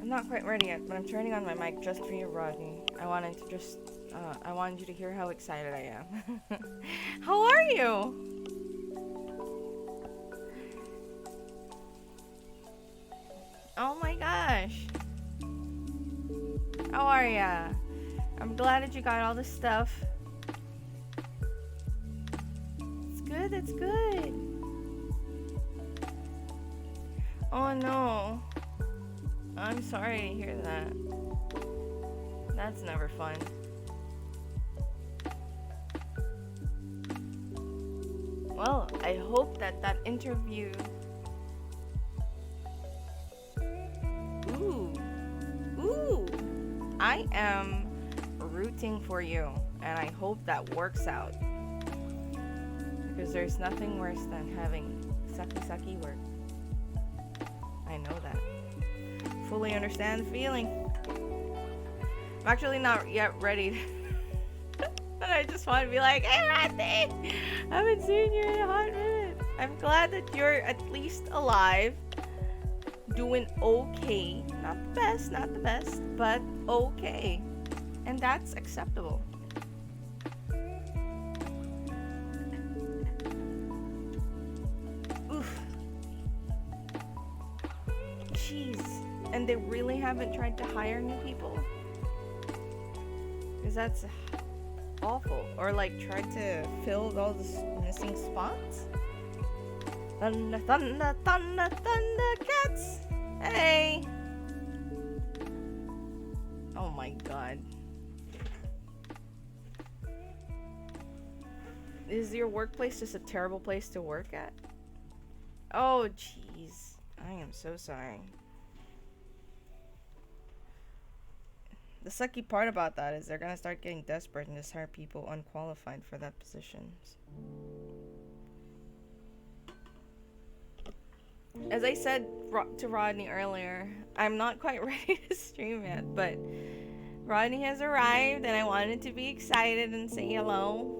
I'm not quite ready yet, but I'm turning on my mic just for you, Rodney. I wanted you to hear how excited I am. How are you? Oh my gosh. How are ya? I'm glad that you got all this stuff. It's good, it's good. Oh no. I'm sorry to hear that. That's never fun. Well, I hope that interview... Ooh. I am rooting for you, and I hope that works out. Because there's nothing worse than having sucky work. I know that. Fully understand the feeling. I'm actually not yet ready. But I just want to be like, hey Rodney, I haven't seen you in a hot minute. I'm glad that you're at least alive. Doing okay. Not the best, but okay. And that's acceptable. Oof. Jeez. And they really haven't tried to hire new people? Because that's awful. Or like tried to fill all the missing spots? Thunder, thunder, thunder, thunder, cats! Hey! Oh my god. Is your workplace just a terrible place to work at? Oh jeez. I am so sorry. The sucky part about that is they're gonna start getting desperate and just hire people unqualified for that positions. As I said to Rodney earlier, I'm not quite ready to stream yet, but Rodney has arrived and I wanted to be excited and say hello.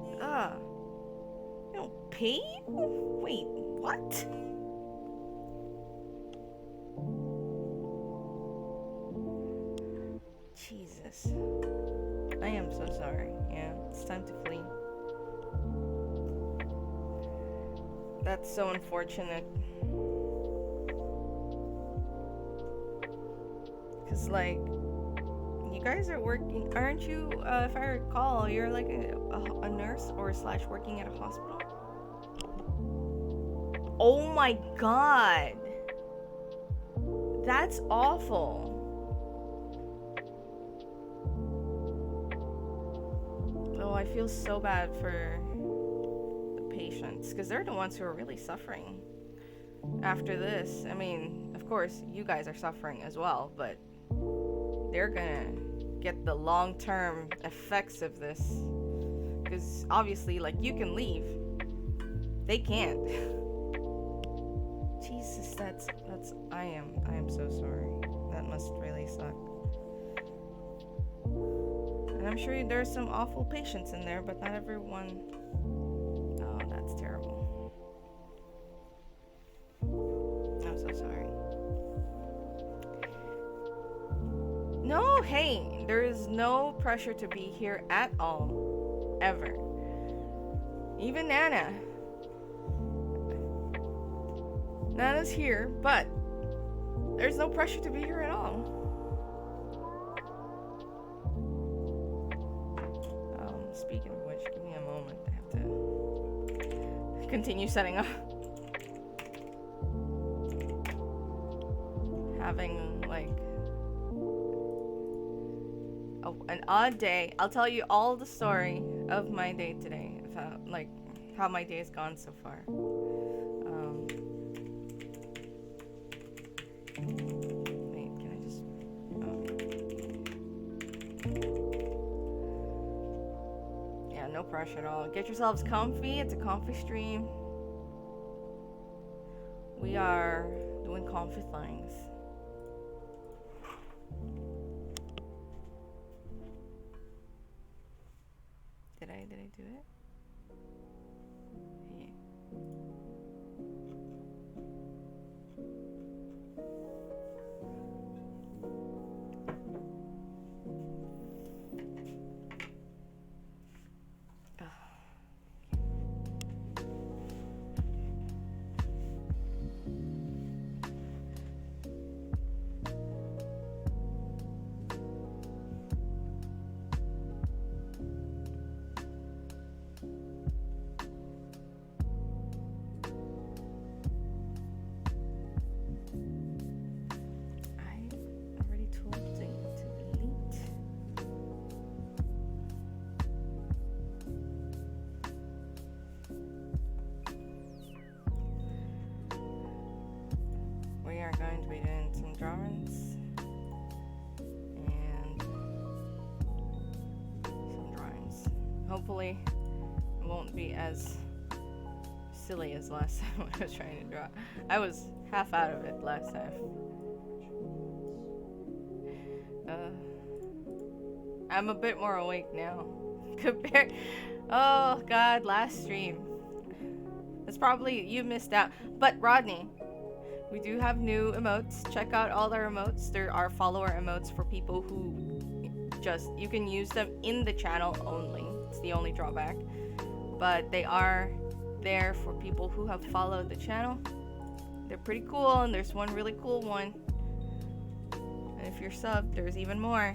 You don't pay? Wait, what? Jesus. I am so sorry. Yeah, it's time to flee. That's so unfortunate. Cause like, you guys are working, aren't you? If I recall, you're like a nurse or slash working at a hospital. Oh my god, that's awful. Oh, I feel so bad for the patients because they're the ones who are really suffering after this. I mean, of course, you guys are suffering as well, but they're gonna get the long-term effects of this because obviously, like, you can leave, they can't. Jesus, that's I am so sorry. That must really suck. And I'm sure there's some awful patients in there, but not everyone. Oh, that's terrible. I'm so sorry. No, hey, there is no pressure to be here at all. Ever. Even Nana. Nana's here, but there's no pressure to be here at all. Speaking of which, give me a moment. I have to continue setting up. Having like an odd day. I'll tell you all the story of my day today, of how my day's gone so far. Wait, can I just? Yeah, no pressure at all. Get yourselves comfy. It's a comfy stream. We are doing comfy things. Did I do it? Yeah. Going to be doing some drawings and some drawings. Hopefully it won't be as silly as last time when I was trying to draw. I was half out of it last time. I'm a bit more awake now compared. Oh god, last stream. That's probably, you missed out. But Rodney, we do have new emotes. Check out all our emotes. There are follower emotes for people who you can use them in the channel only. It's the only drawback. But they are there for people who have followed the channel. They're pretty cool, and there's one really cool one. And if you're subbed, there's even more.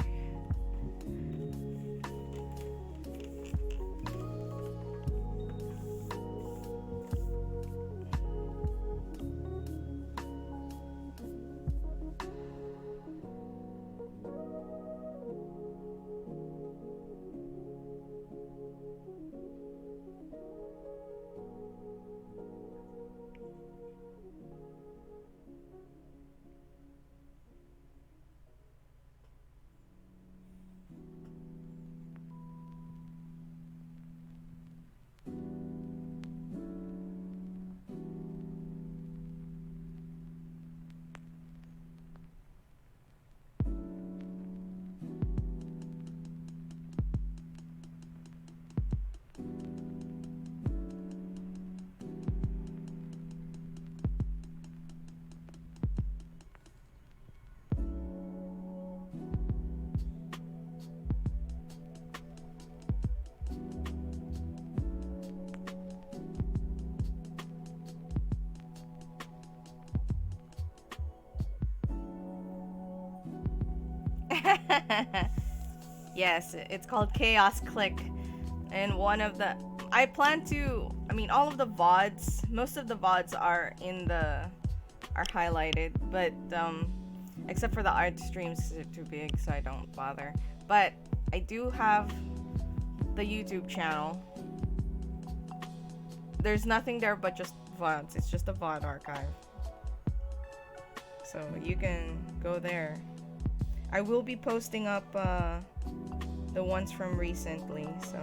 Yes, it's called Chaos Click. And one of the I plan to I mean all of the VODs, most of the VODs are in the are highlighted, but except for the art streams 'cause they're too big so I don't bother. But I do have the YouTube channel. There's nothing there but just VODs. It's just a VOD archive. So you can go there. I will be posting up the ones from recently, so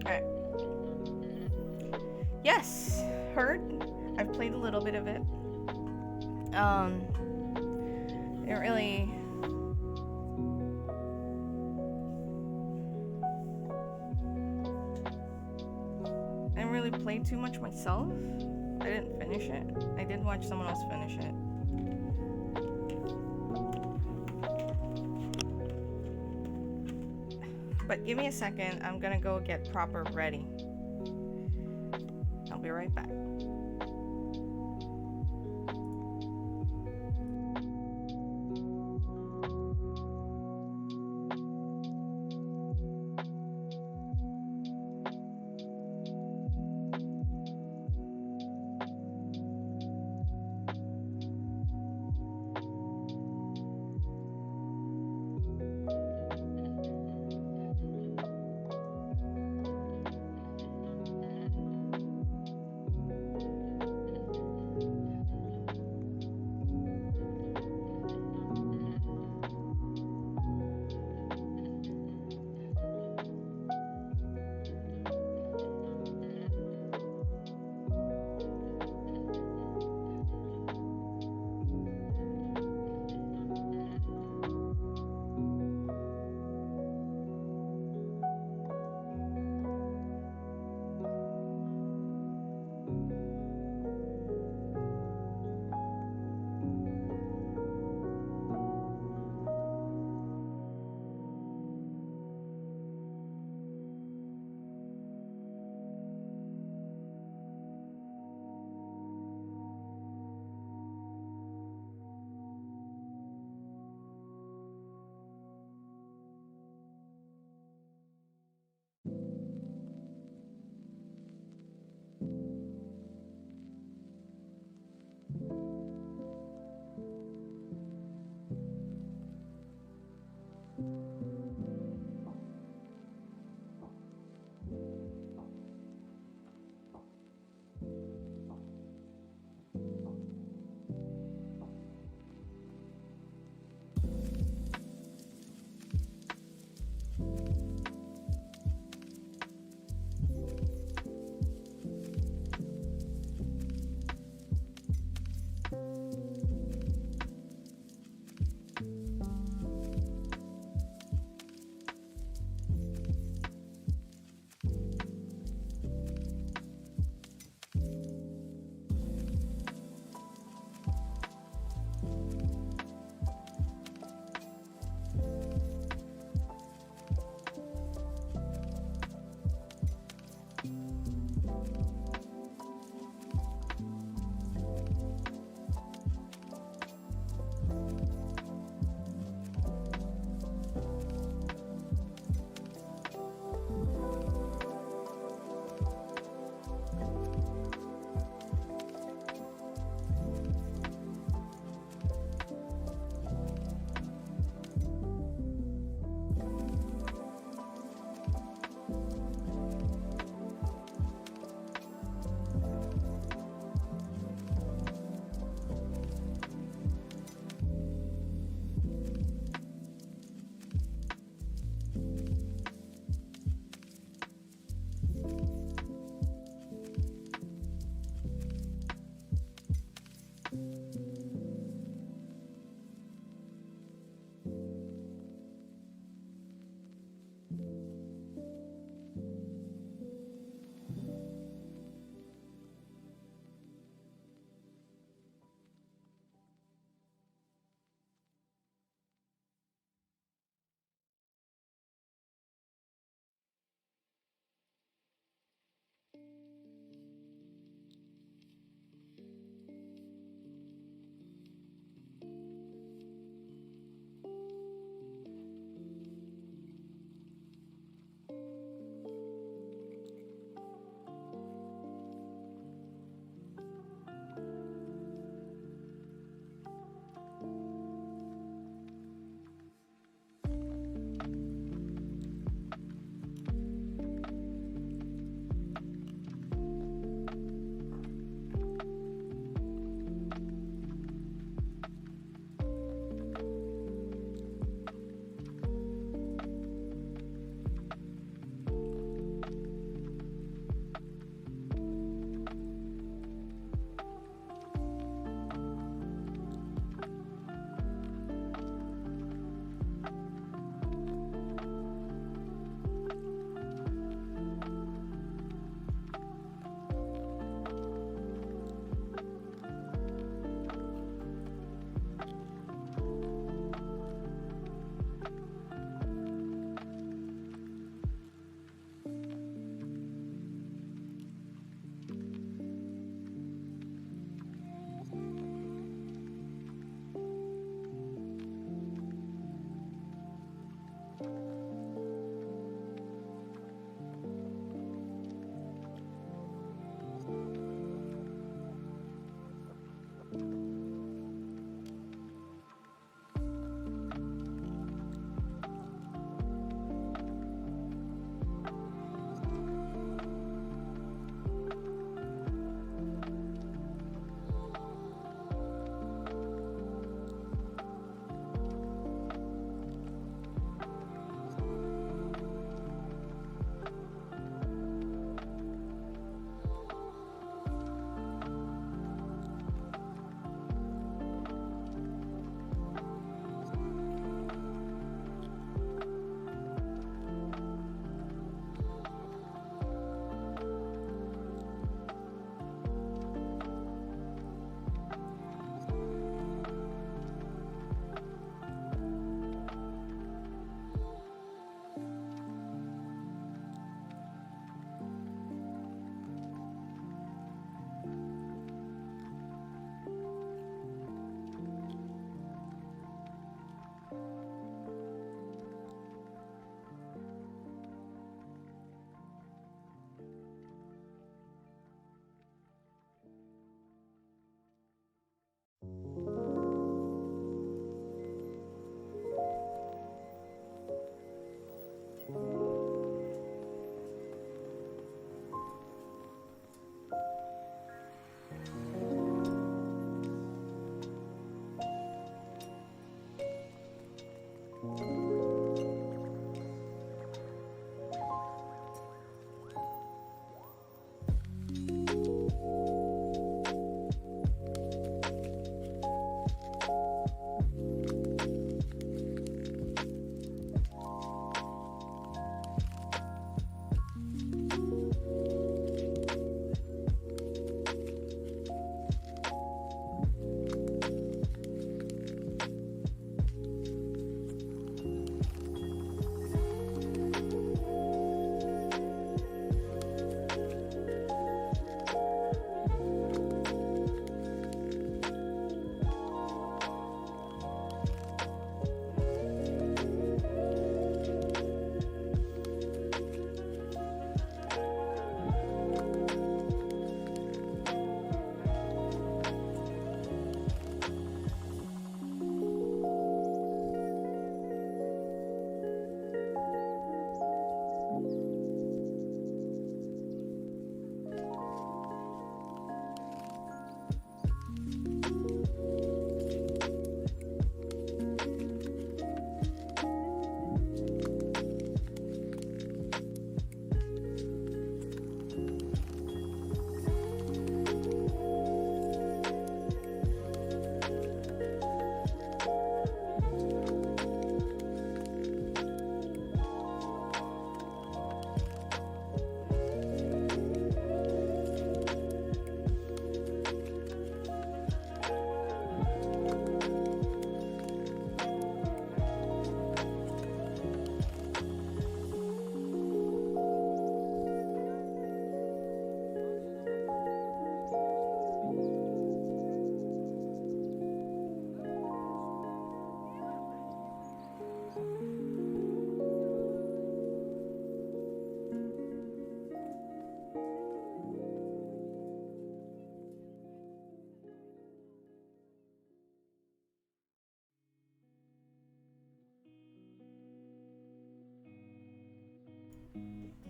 alright. Yes, heard. I've played a little bit of it. Didn't really. I didn't really play too much myself. I didn't finish it. I did watch someone else finish it. But give me a second. I'm gonna go get proper ready. I'll be right back.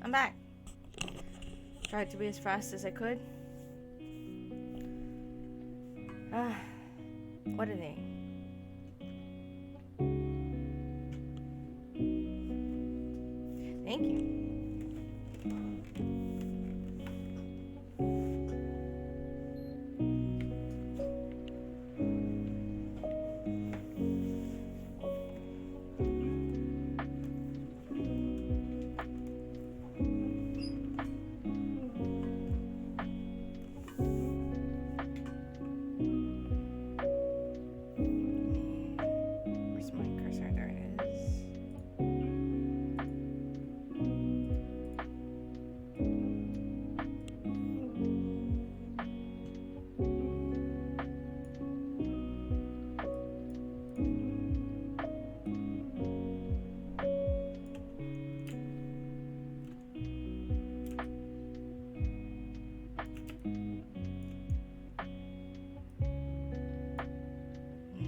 I'm back. Tried to be as fast as I could. What are they? Thank you. Where's my cursor? There it is.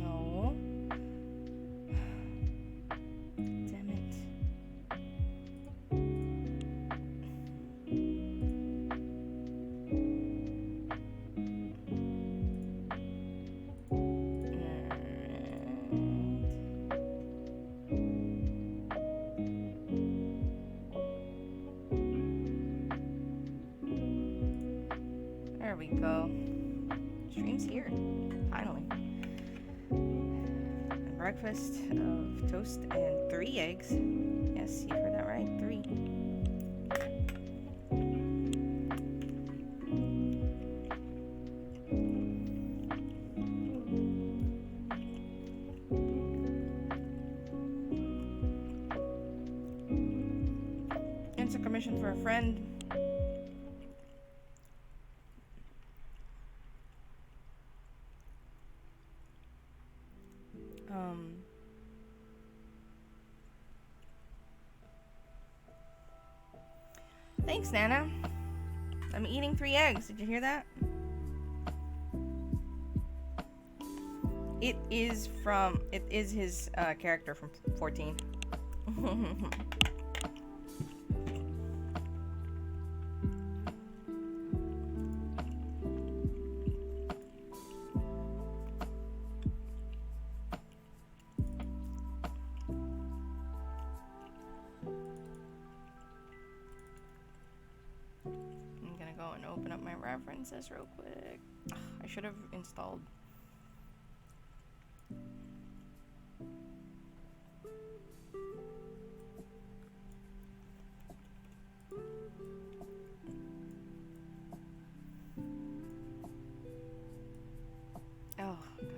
No. Damn it. There we go. Stream's here. Finally. A breakfast of toast and 3 eggs. Yes, you heard that right. 3. It's a commission for a friend. Thanks, Nana. I'm eating 3 eggs. Did you hear that? It is his character from 14. I'm gonna go and open up my references real quick. Ugh, I should have installed. Oh, God.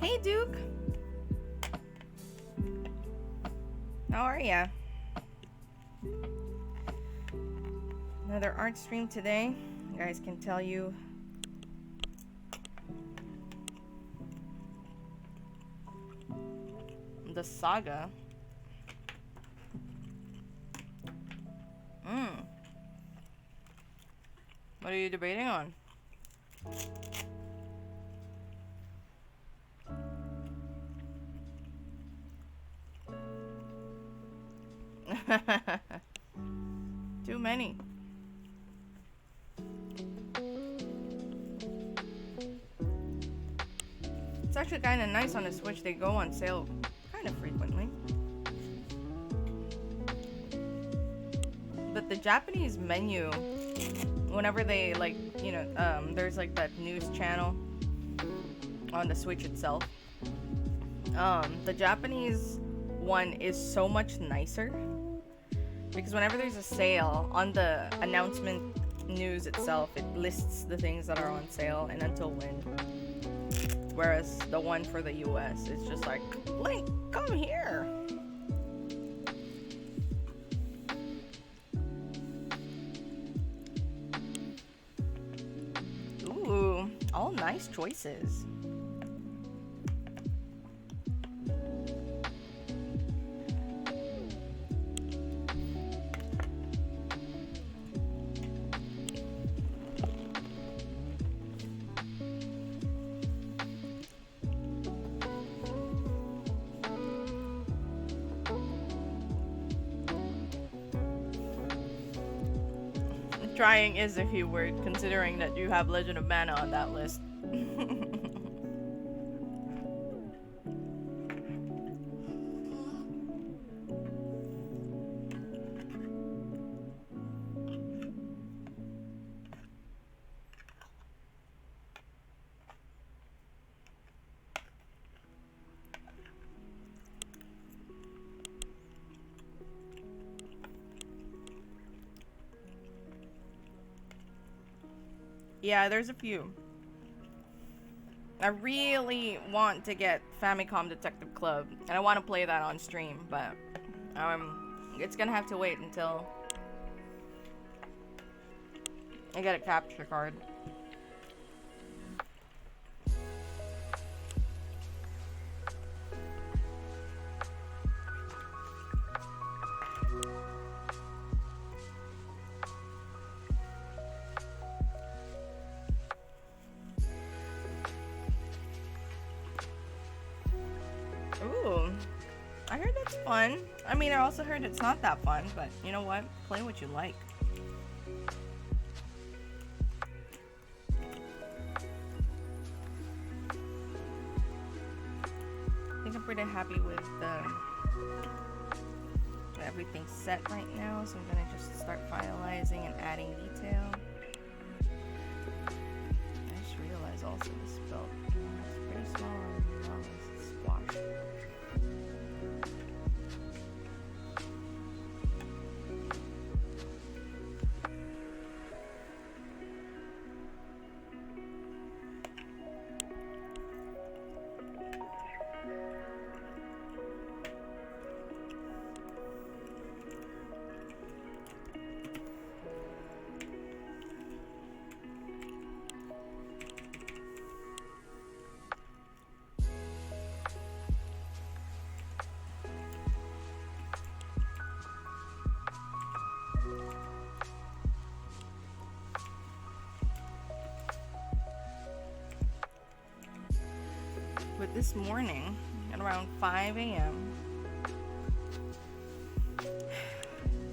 Hey, Duke. How are ya? Another art stream today. You guys can tell you the saga. What are you debating on? Too many. It's actually kind of nice on the Switch. They go on sale kind of frequently. But the Japanese menu, whenever they like, you know, there's like that news channel on the Switch itself. The Japanese one is so much nicer because whenever there's a sale on the announcement news itself, it lists the things that are on sale and until when. Whereas the one for the US is just like, Link, come here. Ooh, all nice choices. trying is a keyword, considering that you have Legend of Mana on that list. Yeah, there's a few. I really want to get Famicom Detective Club, and I want to play that on stream, but it's gonna have to wait until I get a capture card. Ooh, I heard that's fun. I mean, I also heard it's not that fun, but you know what? Play what you like. I think I'm pretty happy with everything's set right now, so I'm gonna just start finalizing and adding detail. I just realized also this belt is pretty small and long as squash. But this morning, at around 5 a.m.,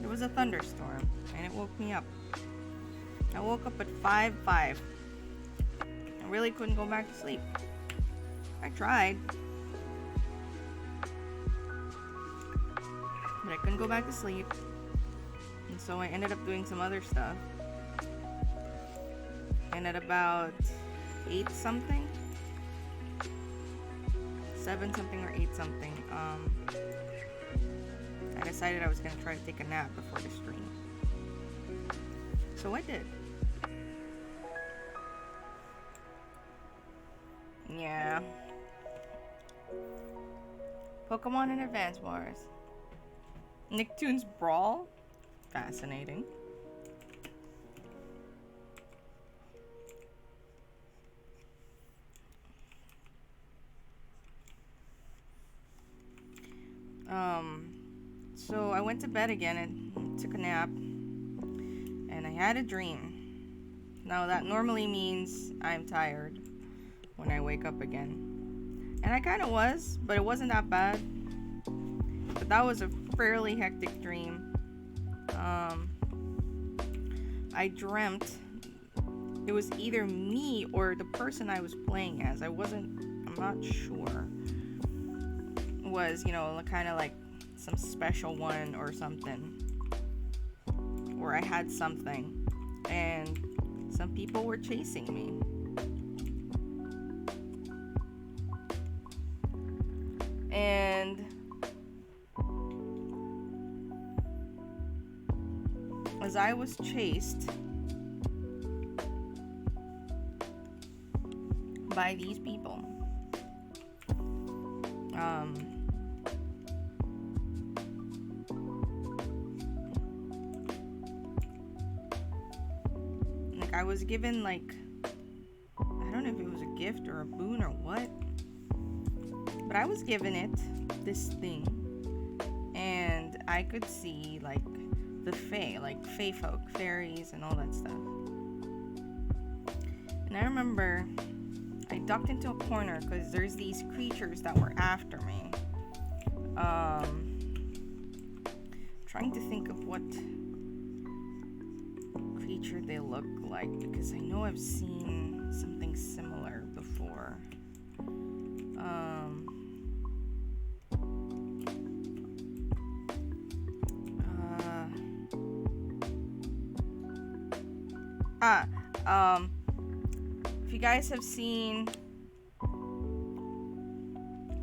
there was a thunderstorm, and it woke me up. I woke up at 5:05. I really couldn't go back to sleep. I tried, but I couldn't go back to sleep, and so I ended up doing some other stuff. And at about 8 something, 7 something or 8 something, I decided I was gonna try to take a nap before the stream. So I did. Yeah. Pokemon in Advance Wars. Nicktoons Brawl? Fascinating. So I went to bed again and took a nap, and I had a dream. Now that normally means I'm tired when I wake up again. And I kind of was, but it wasn't that bad. But that was a fairly hectic dream. I dreamt it was either me or the person I was playing as. I'm not sure. Was, kind of like some special one or something, or I had something, and some people were chasing me. And as I was chased by these people, I was given, I don't know if it was a gift or a boon or what, but I was given this thing, and I could see, the fae, fae folk, fairies, and all that stuff. And I remember I ducked into a corner because there's these creatures that were after me. Trying to think of what creature they look like, because I know I've seen something similar before. If you guys have seen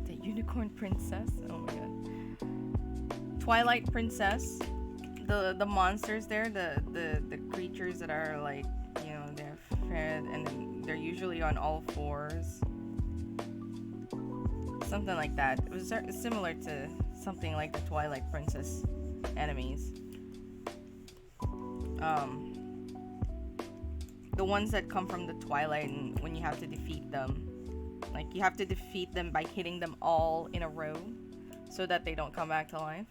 the Unicorn Princess, oh my god, Twilight Princess, the monsters there, the creatures that are like, you know, they're fed and then they're usually on all fours, something like that. It was similar to something like the Twilight Princess enemies. The ones that come from the Twilight, and when you have to defeat them, like you have to defeat them by hitting them all in a row so that they don't come back to life.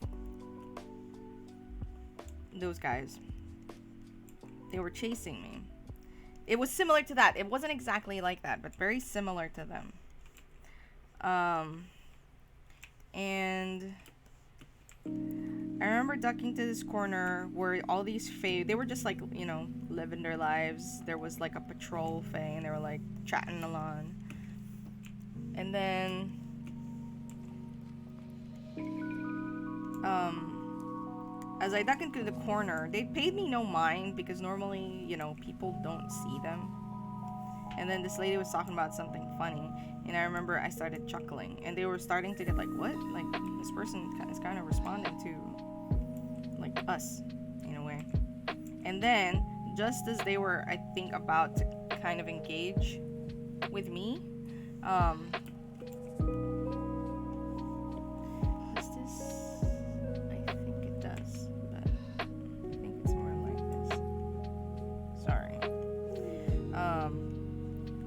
Those guys, they were chasing me. It was similar to that. It wasn't exactly like that, but very similar to them. And I remember ducking to this corner where all these fae, they were just like, you know, living their lives. There was like a patrol fae and they were like chatting along. And then as I duck into the corner, they paid me no mind because normally, you know, people don't see them. And then this lady was talking about something funny, and I remember I started chuckling, and they were starting to get like, what? Like, this person is kind of responding to like us in a way. And then just as they were, I think, about to kind of engage with me, is this? I think it does, but I think it's more like this. Sorry.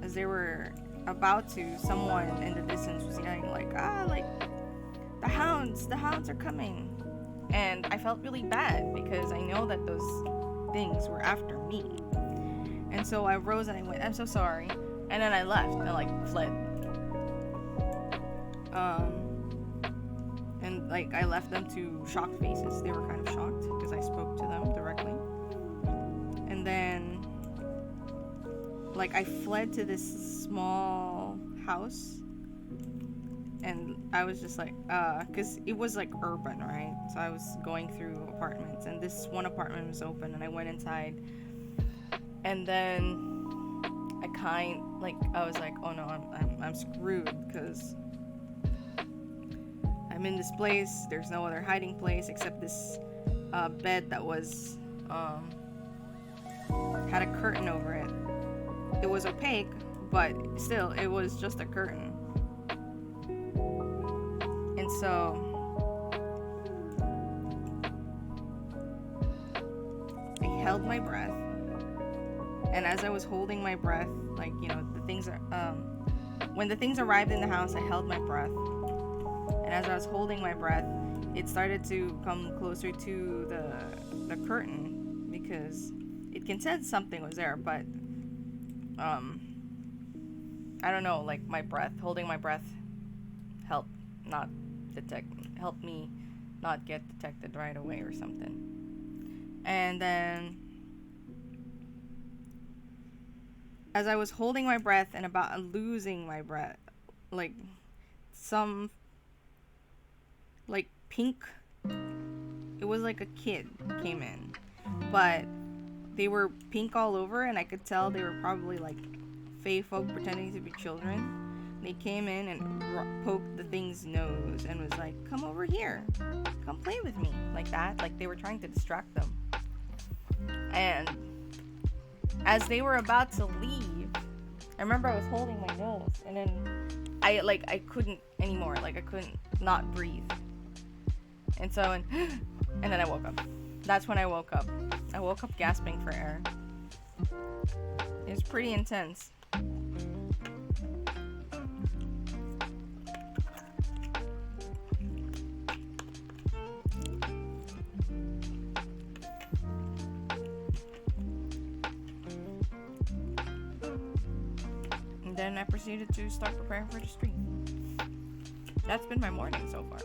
As they were about to, someone in the distance was yelling like, like the hounds are coming. And I felt really bad because I know that those things were after me. And so I rose and I went, I'm so sorry. And then I left and like fled. And like I left them to shocked faces. They were kind of shocked because I spoke to them directly. And then like I fled to this small house. And I was just like, because it was like urban, right? So I was going through apartments, and this one apartment was open, and I went inside. And then I was like, oh no, I'm screwed, because I'm in this place. There's no other hiding place except this bed that was had a curtain over it. It was opaque, but still, it was just a curtain. And so I held my breath, and as I was holding my breath, like, you know, the things are when the things arrived in the house, I held my breath, and as I was holding my breath, it started to come closer to the curtain because it can sense something was there, but I don't know, like my breath, holding my breath helped me not get detected right away or something. And then as I was holding my breath and about losing my breath, like some like pink, it was like a kid came in, but they were pink all over, and I could tell they were probably like fae folk pretending to be children. They came in and poked the thing's nose and was like, come over here, come play with me, like that, like they were trying to distract them. And as they were about to leave, I remember I was holding my nose, and then I couldn't anymore, like I couldn't not breathe. And so and then I woke up. That's when I woke up gasping for air. It was pretty intense. Then I proceeded to start preparing for the stream. That's been my morning so far.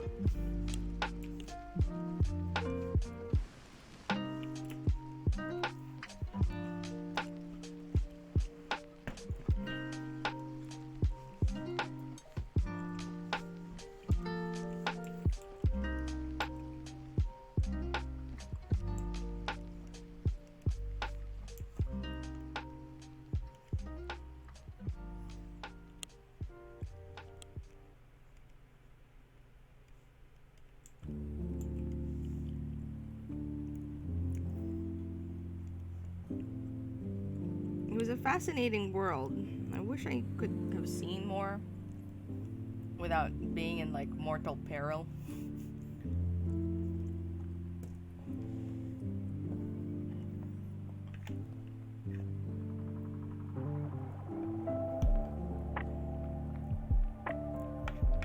It was a fascinating world. I wish I could have seen more without being in like mortal peril.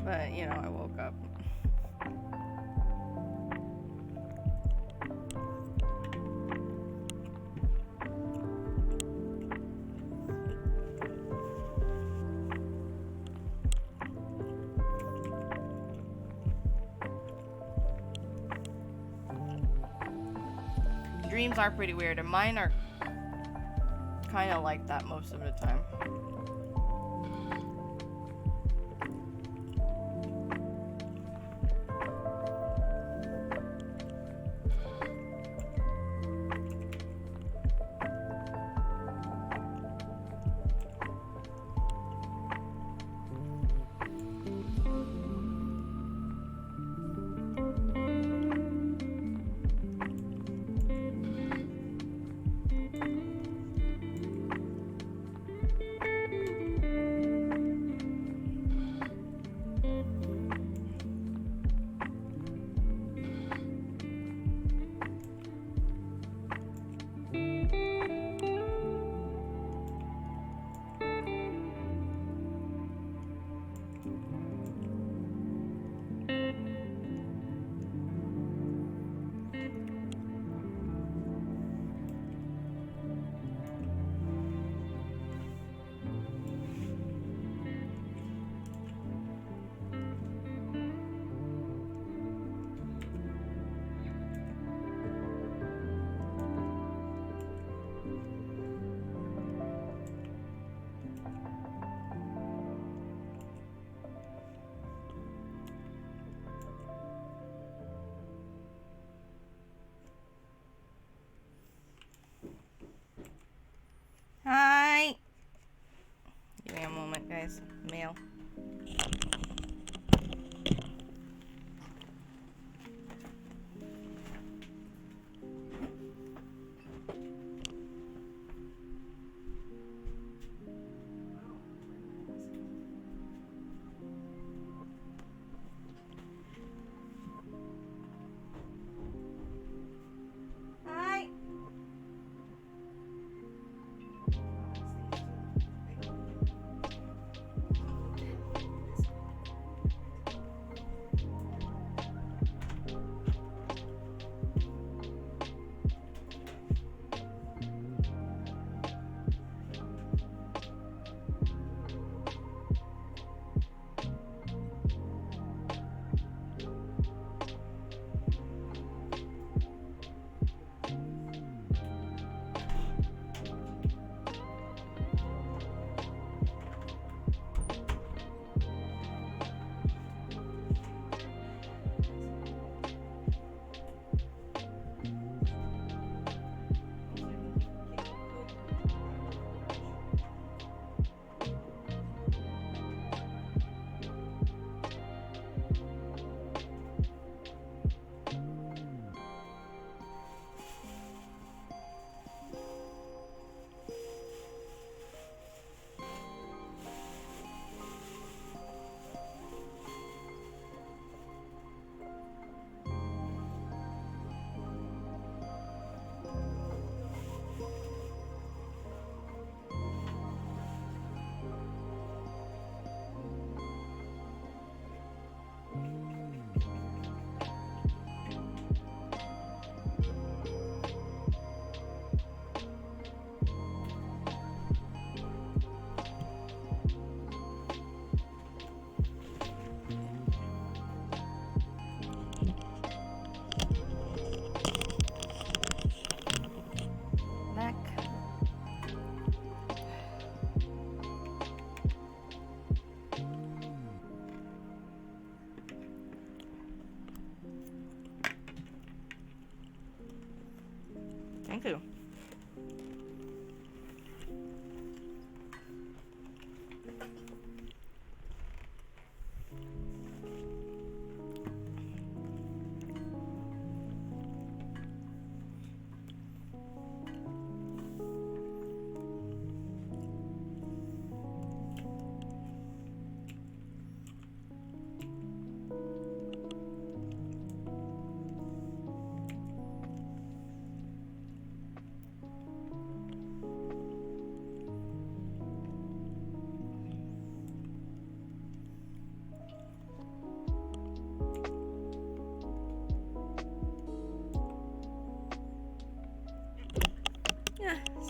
But, you know, I woke up. Dreams are pretty weird, and mine are kind of like that most of the time.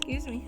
Excuse me.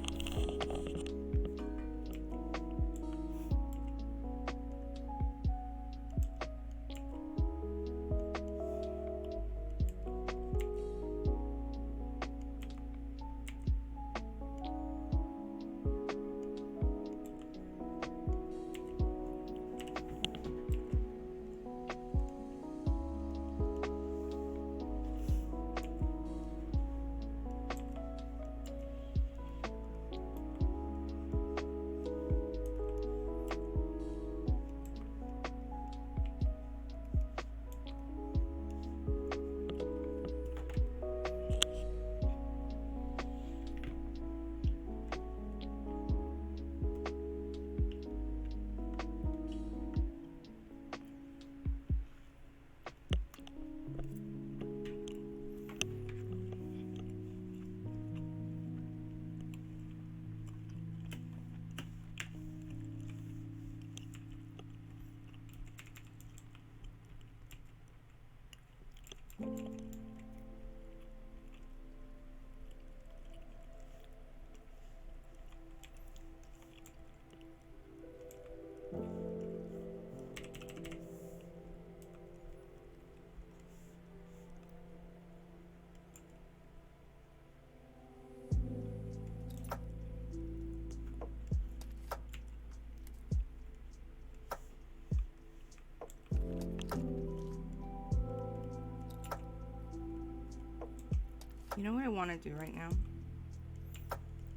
You know what I want to do right now?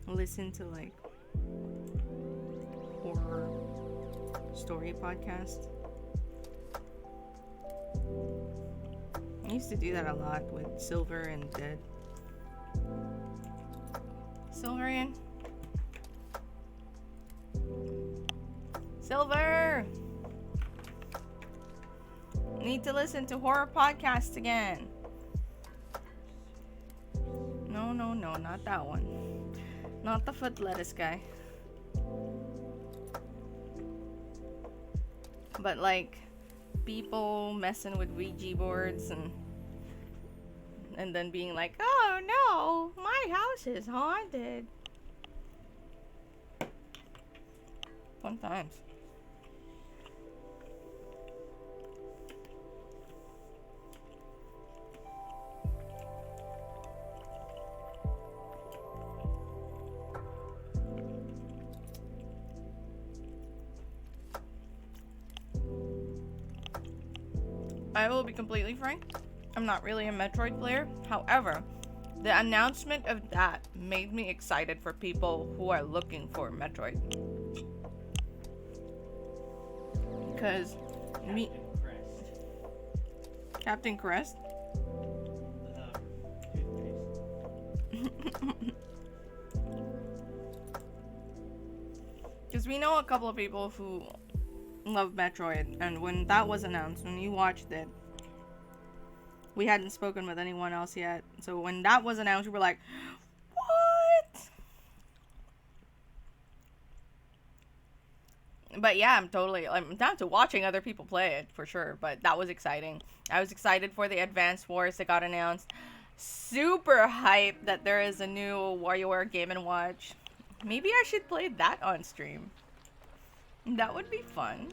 Listen to like horror story podcast. I used to do that a lot with Silver and Dead. Silverian? Silver! Need to listen to horror podcasts again. No, not that one. Not the foot lettuce guy. But like people messing with Ouija boards and then being like, oh no, my house is haunted. Fun times. I will be completely frank, I'm not really a Metroid player. However, the announcement of that made me excited for people who are looking for Metroid. Because me... Captain Crest? Because we know a couple of people who love Metroid, and when that was announced, when you watched it, we hadn't spoken with anyone else yet. So when that was announced, we were like, what? But yeah, I'm down to watching other people play it for sure. But that was exciting. I was excited for the Advance Wars that got announced. Super hyped that there is a new WarioWare Game & Watch. Maybe I should play that on stream. That would be fun.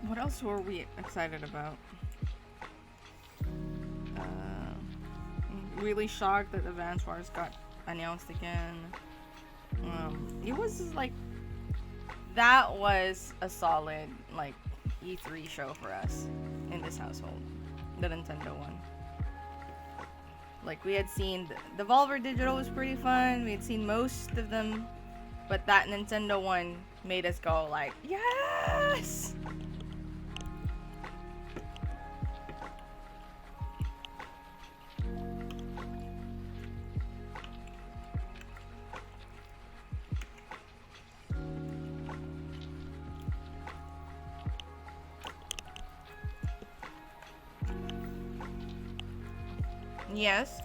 What else were we excited about? Really shocked that Advance Wars got announced again. It was like, that was a solid like E3 show for us in this household, the Nintendo one. Like we had seen the Devolver Digital was pretty fun. We had seen most of them, but that Nintendo one made us go like, yes. Yes.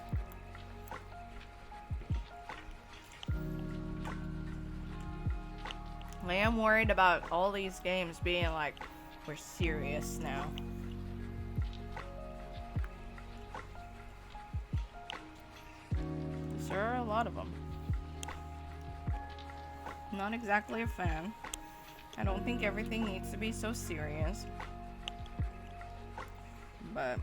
I am worried about all these games being like, we're serious now. There are a lot of them. Not exactly a fan. I don't think everything needs to be so serious. But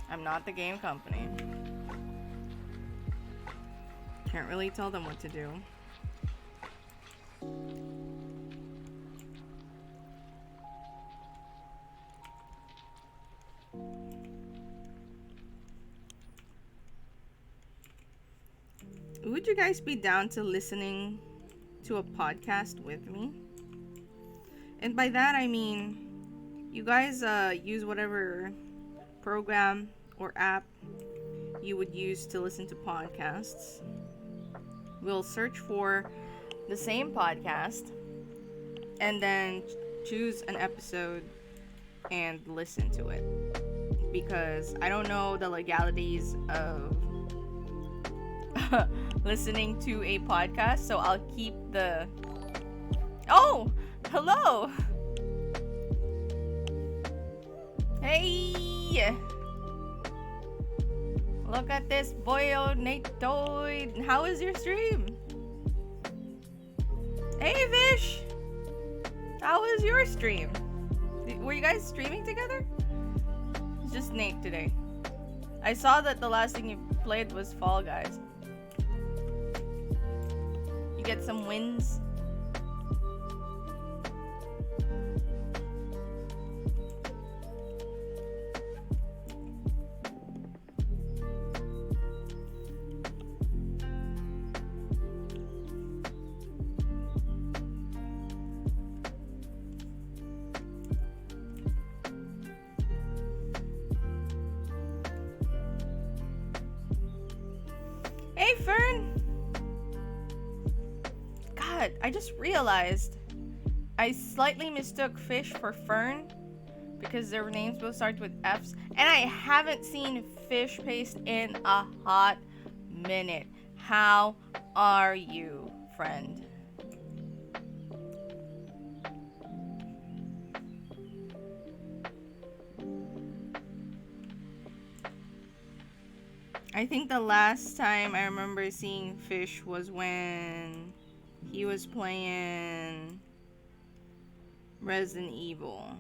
I'm not the game company. Can't really tell them what to do. Would you guys be down to listening to a podcast with me? And by that I mean, you guys use whatever program or app you would use to listen to podcasts. We'll search for the same podcast and then choose an episode and listen to it. Because I don't know the legalities of listening to a podcast, so I'll keep the... Oh! Hello! Hey! Look at this boyo Natoid. How is your stream? Hey Fish! How was your stream? Were you guys streaming together? It's just Nate today. I saw that the last thing you played was Fall Guys. You get some wins. Hey Fern! God, I just realized I slightly mistook Fish for Fern because their names both start with F's, and I haven't seen Fish Paste in a hot minute. How are you, friend? I think the last time I remember seeing Fish was when he was playing Resident Evil.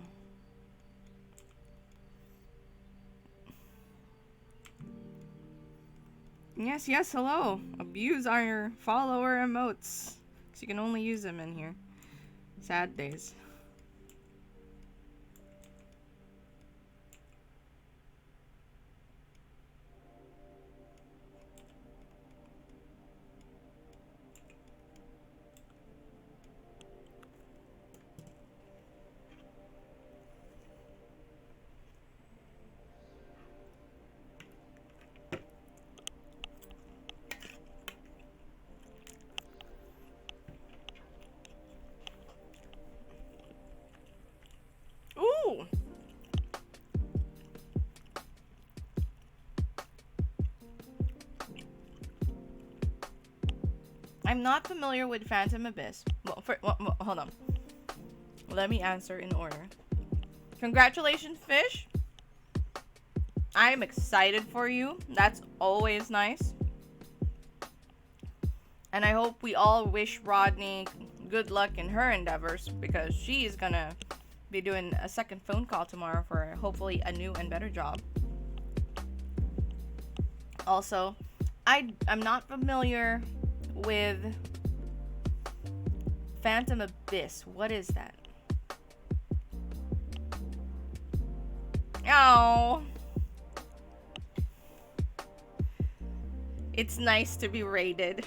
Yes, hello. Abuse our follower emotes. Because you can only use them in here. Sad days. Ooh! I'm not familiar with Phantom Abyss. Well, hold on. Let me answer in order. Congratulations, Fish. I'm excited for you. That's always nice. And I hope we all wish Rodney good luck in her endeavors, because she's gonna be doing a second phone call tomorrow for hopefully a new and better job. Also, I'm not familiar with Phantom Abyss. What is that? Oh. It's nice to be rated.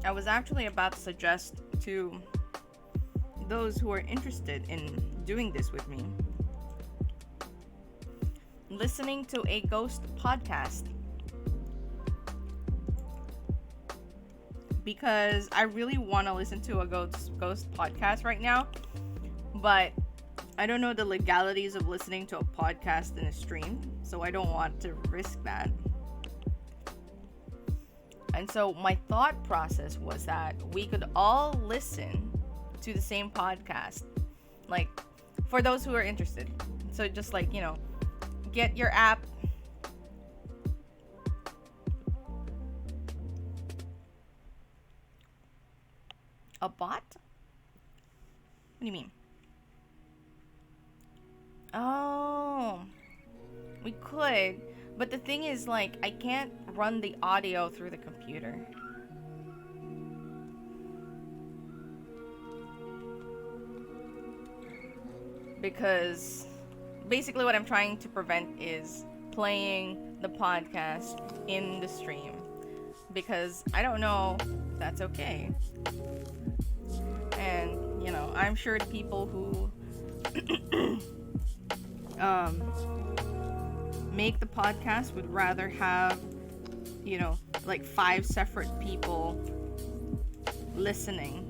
I was actually about to suggest to those who are interested in doing this with me, listening to a ghost podcast, because I really want to listen to a ghost podcast right now, but I don't know the legalities of listening to a podcast in a stream, so I don't want to risk that. And so my thought process was that we could all listen to the same podcast, like, for those who are interested. So just like, get your app, a bot? What do you mean? Oh, we could, but the thing is, like, I can't run the audio through the computer. Because basically what I'm trying to prevent is playing the podcast in the stream. Because I don't know if that's okay. And, I'm sure the people who make the podcast would rather have, like 5 separate people listening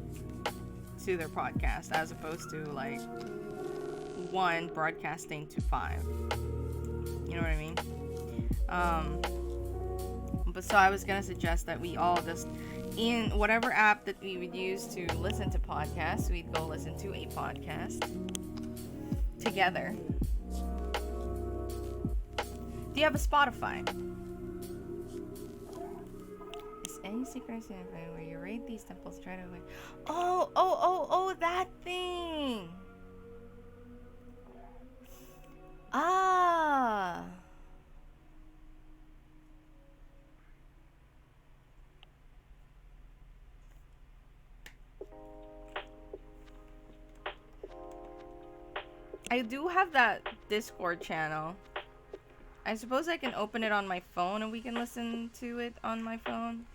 to their podcast as opposed to like one broadcasting to 5. You know what I mean? But so I was gonna suggest that we all just, in whatever app that we would use to listen to podcasts, we'd go listen to a podcast together. Do you have a Spotify? Is any secrets where you raid these temples, try to win? Oh, that thing! Ah! I do have that Discord channel. I suppose I can open it on my phone and we can listen to it on my phone.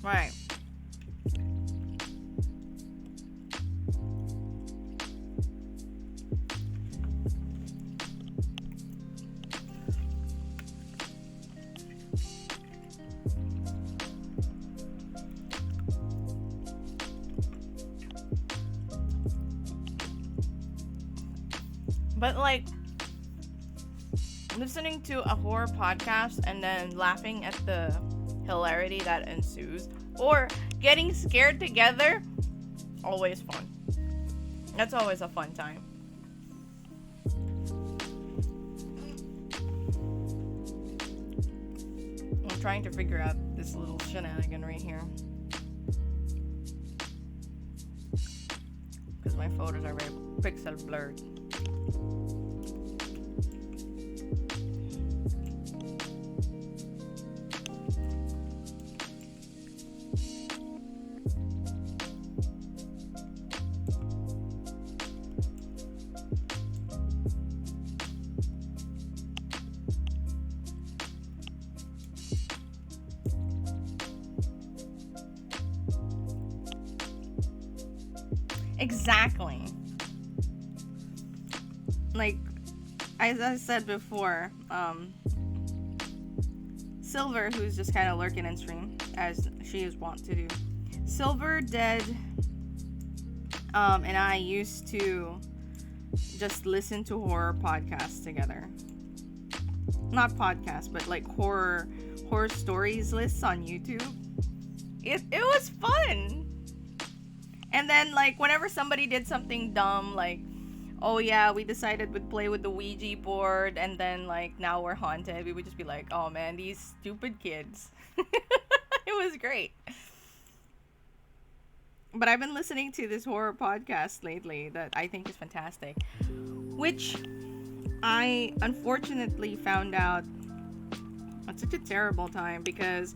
Right. But like, listening to a horror podcast and then laughing at the hilarity that ensues, or getting scared together, always fun. That's always a fun time. I'm trying to figure out this little shenanigan right here, because my photos are very pixel blurred. Exactly. Like, as I said before, Silver, who's just kind of lurking in stream, as she is wont to do. Silver, Dead, and I used to just listen to horror podcasts together. Not podcasts, but like horror stories lists on YouTube. It was fun. And then, like, whenever somebody did something dumb, like, oh yeah, we decided we'd play with the Ouija board, and then, like, now we're haunted, we would just be like, oh man, these stupid kids. It was great. But I've been listening to this horror podcast lately that I think is fantastic, which I unfortunately found out at such a terrible time, because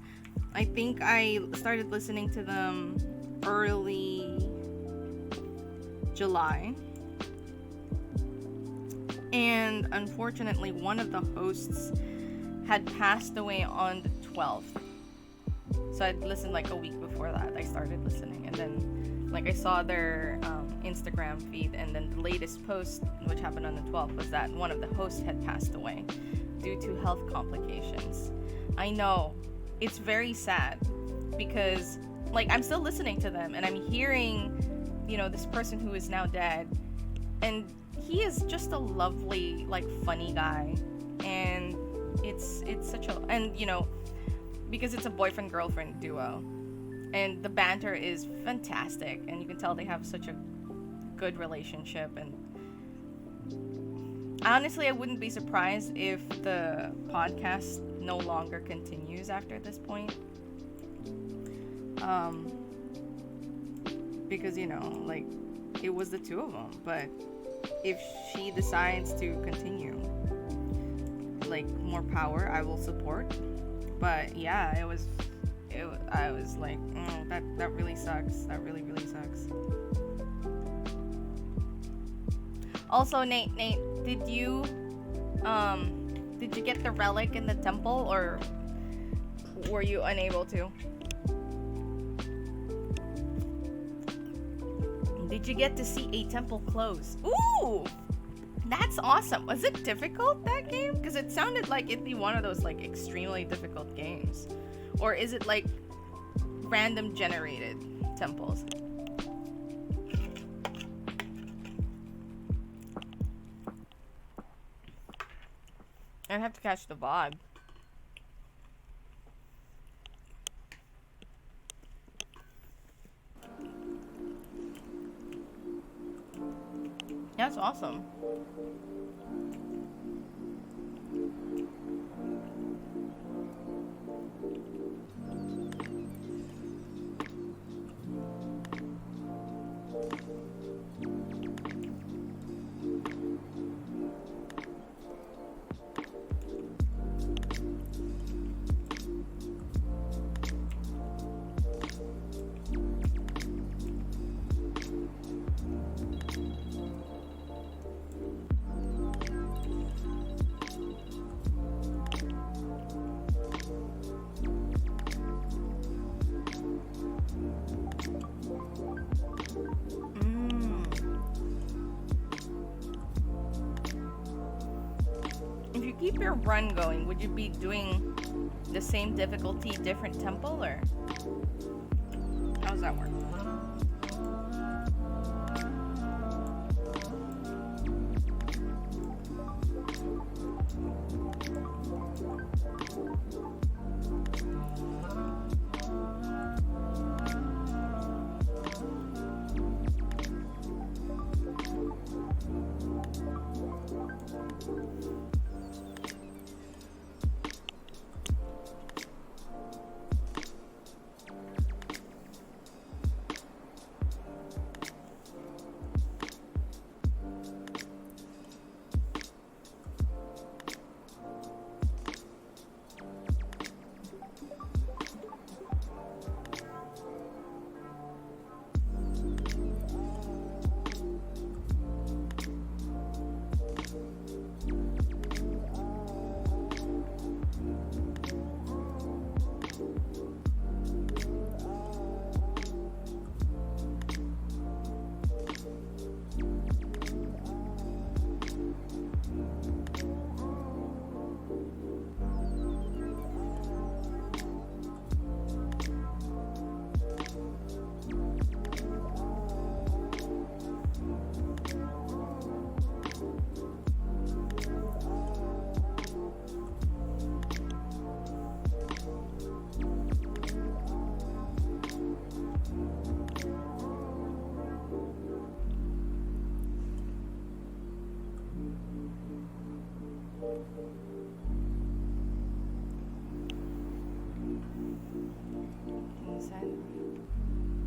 I think I started listening to them early July, And unfortunately, one of the hosts had passed away on the 12th. So I'd listened like a week before that. I started listening, and then like I saw their Instagram feed, and then the latest post, which happened on the 12th, was that one of the hosts had passed away due to health complications. I know, it's very sad because like I'm still listening to them, and I'm hearing, this person who is now dead, and he is just a lovely, like, funny guy, and it's such a, and because it's a boyfriend girlfriend duo, and the banter is fantastic, and you can tell they have such a good relationship. And honestly, I wouldn't be surprised if the podcast no longer continues after this point, because like it was the two of them. But if she decides to continue, like, more power, I will support. But yeah, I was like, that really sucks. That really, really sucks. Also, Nate, did you get the relic in the temple, or were you unable to? Did you get to see a temple close? Ooh! That's awesome. Was it difficult, that game? Because it sounded like it'd be one of those like extremely difficult games. Or is it like random generated temples? I'd have to catch the VOD. That's awesome. Keep your run going, would you be doing the same difficulty, different temple, or how does that work?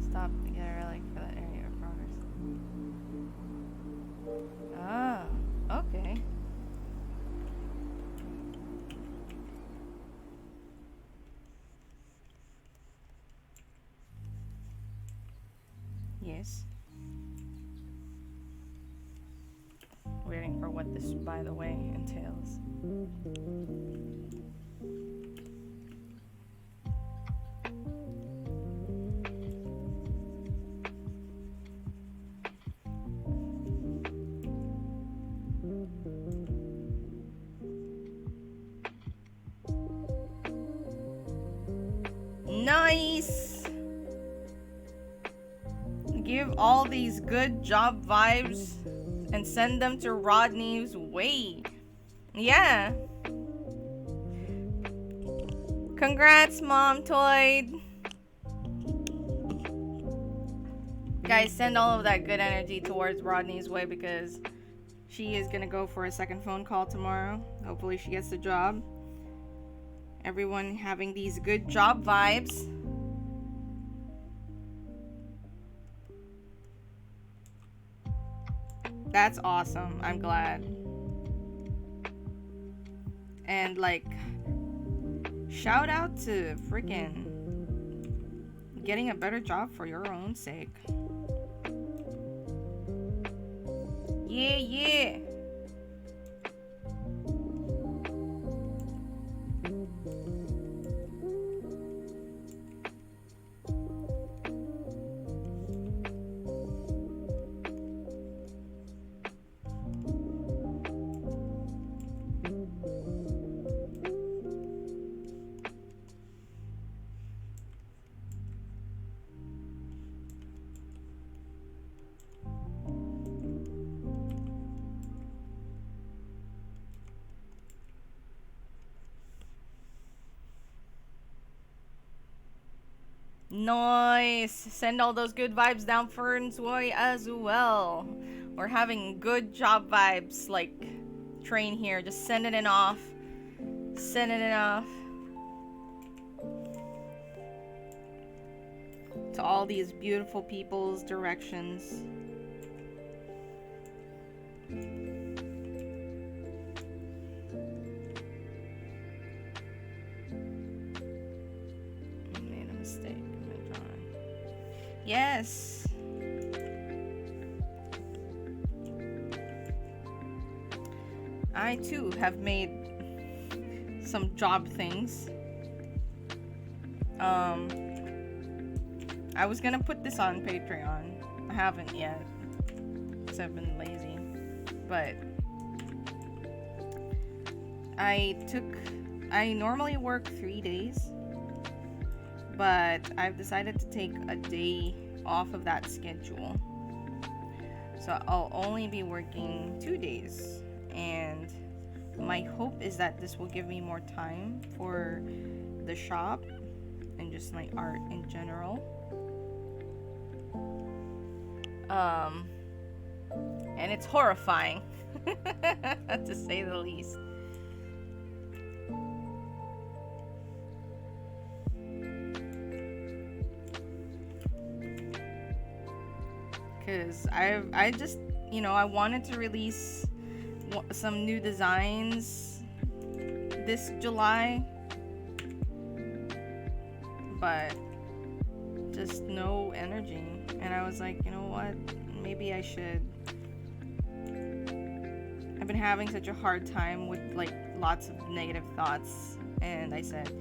Stop to get a relic for that area of progress. Ah, okay. Yes. Waiting for remember what this, by the way, entails. Nice! Give all these good job vibes and send them to Rodney's way. Yeah. Congrats, Mom Toyd. Guys, send all of that good energy towards Rodney's way because she is gonna go for a second phone call tomorrow. Hopefully she gets the job. Everyone having these good job vibes. That's awesome. I'm glad. And like, shout out to freaking getting a better job for your own sake. Yeah, yeah. Nice. Send all those good vibes down for Nzoi as well. We're having good job vibes, like train here. Just sending it off. Sending it off. To all these beautiful people's directions. Yes. I too have made some job things. I was gonna put this on Patreon. I haven't yet. Because I've been lazy. But I normally work 3 days. But I've decided to take a day off of that schedule. So I'll only be working 2 days. And my hope is that this will give me more time for the shop and just my art in general. And it's horrifying, to say the least. Because I just, I wanted to release some new designs this July, but just no energy. And I was like, you know what, maybe I should. I've been having such a hard time with like lots of negative thoughts, and I said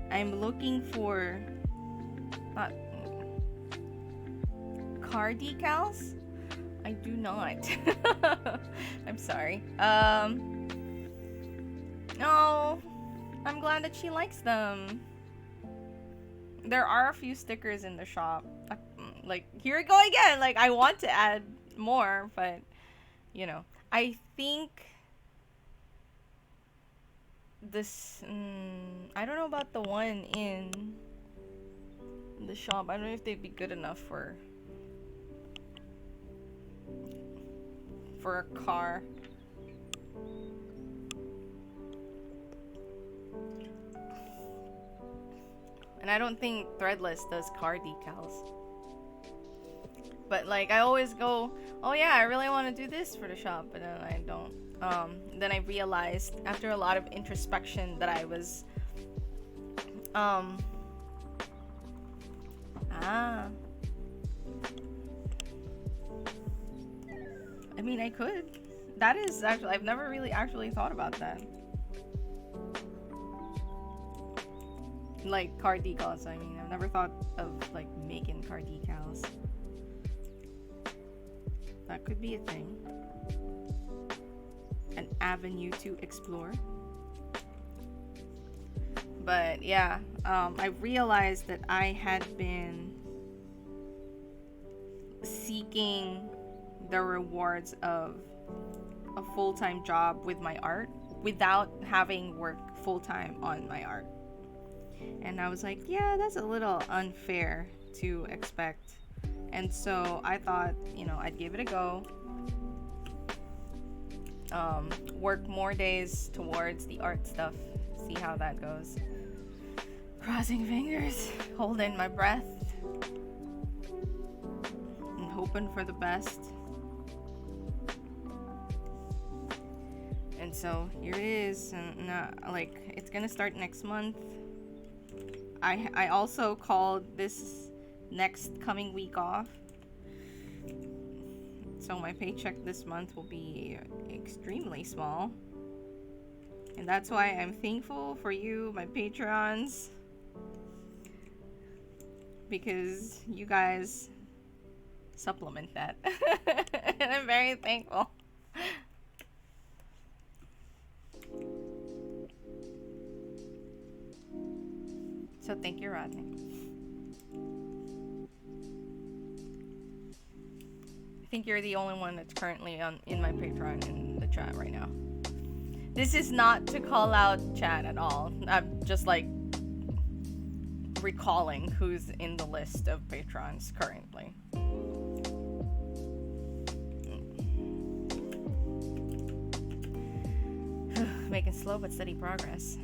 I'm looking for not car decals. I do not. I'm sorry. Oh, I'm glad that she likes them. There are a few stickers in the shop. Like, here we go again. Like, I want to add more, but, I think this, I don't know about the one in the shop. I don't know if they'd be good enough for a car. And I don't think Threadless does car decals. But like, I always go, oh yeah, I really want to do this for the shop, but then I don't. Then I realized after a lot of introspection that I was I mean, I could. That is actually, I've never really actually thought about that. Like car decals, I mean, I've never thought of like making car decals. That could be a thing. An avenue to explore. But yeah, I realized that I had been seeking the rewards of a full-time job with my art without having worked full-time on my art. And I was like, yeah, that's a little unfair to expect. And so I thought, I'd give it a go. Work more days towards the art stuff. See how that goes. Crossing fingers, holding my breath, and hoping for the best. And so here it is, and it's gonna start next month. I also called this next coming week off, so my paycheck this month will be extremely small, and that's why I'm thankful for you, my Patreons, because you guys supplement that. And I'm very thankful. So thank you, Rodney. I think you're the only one that's currently in my Patreon in the chat right now. This is not to call out chat at all. I'm just recalling who's in the list of patrons currently. Making slow but steady progress.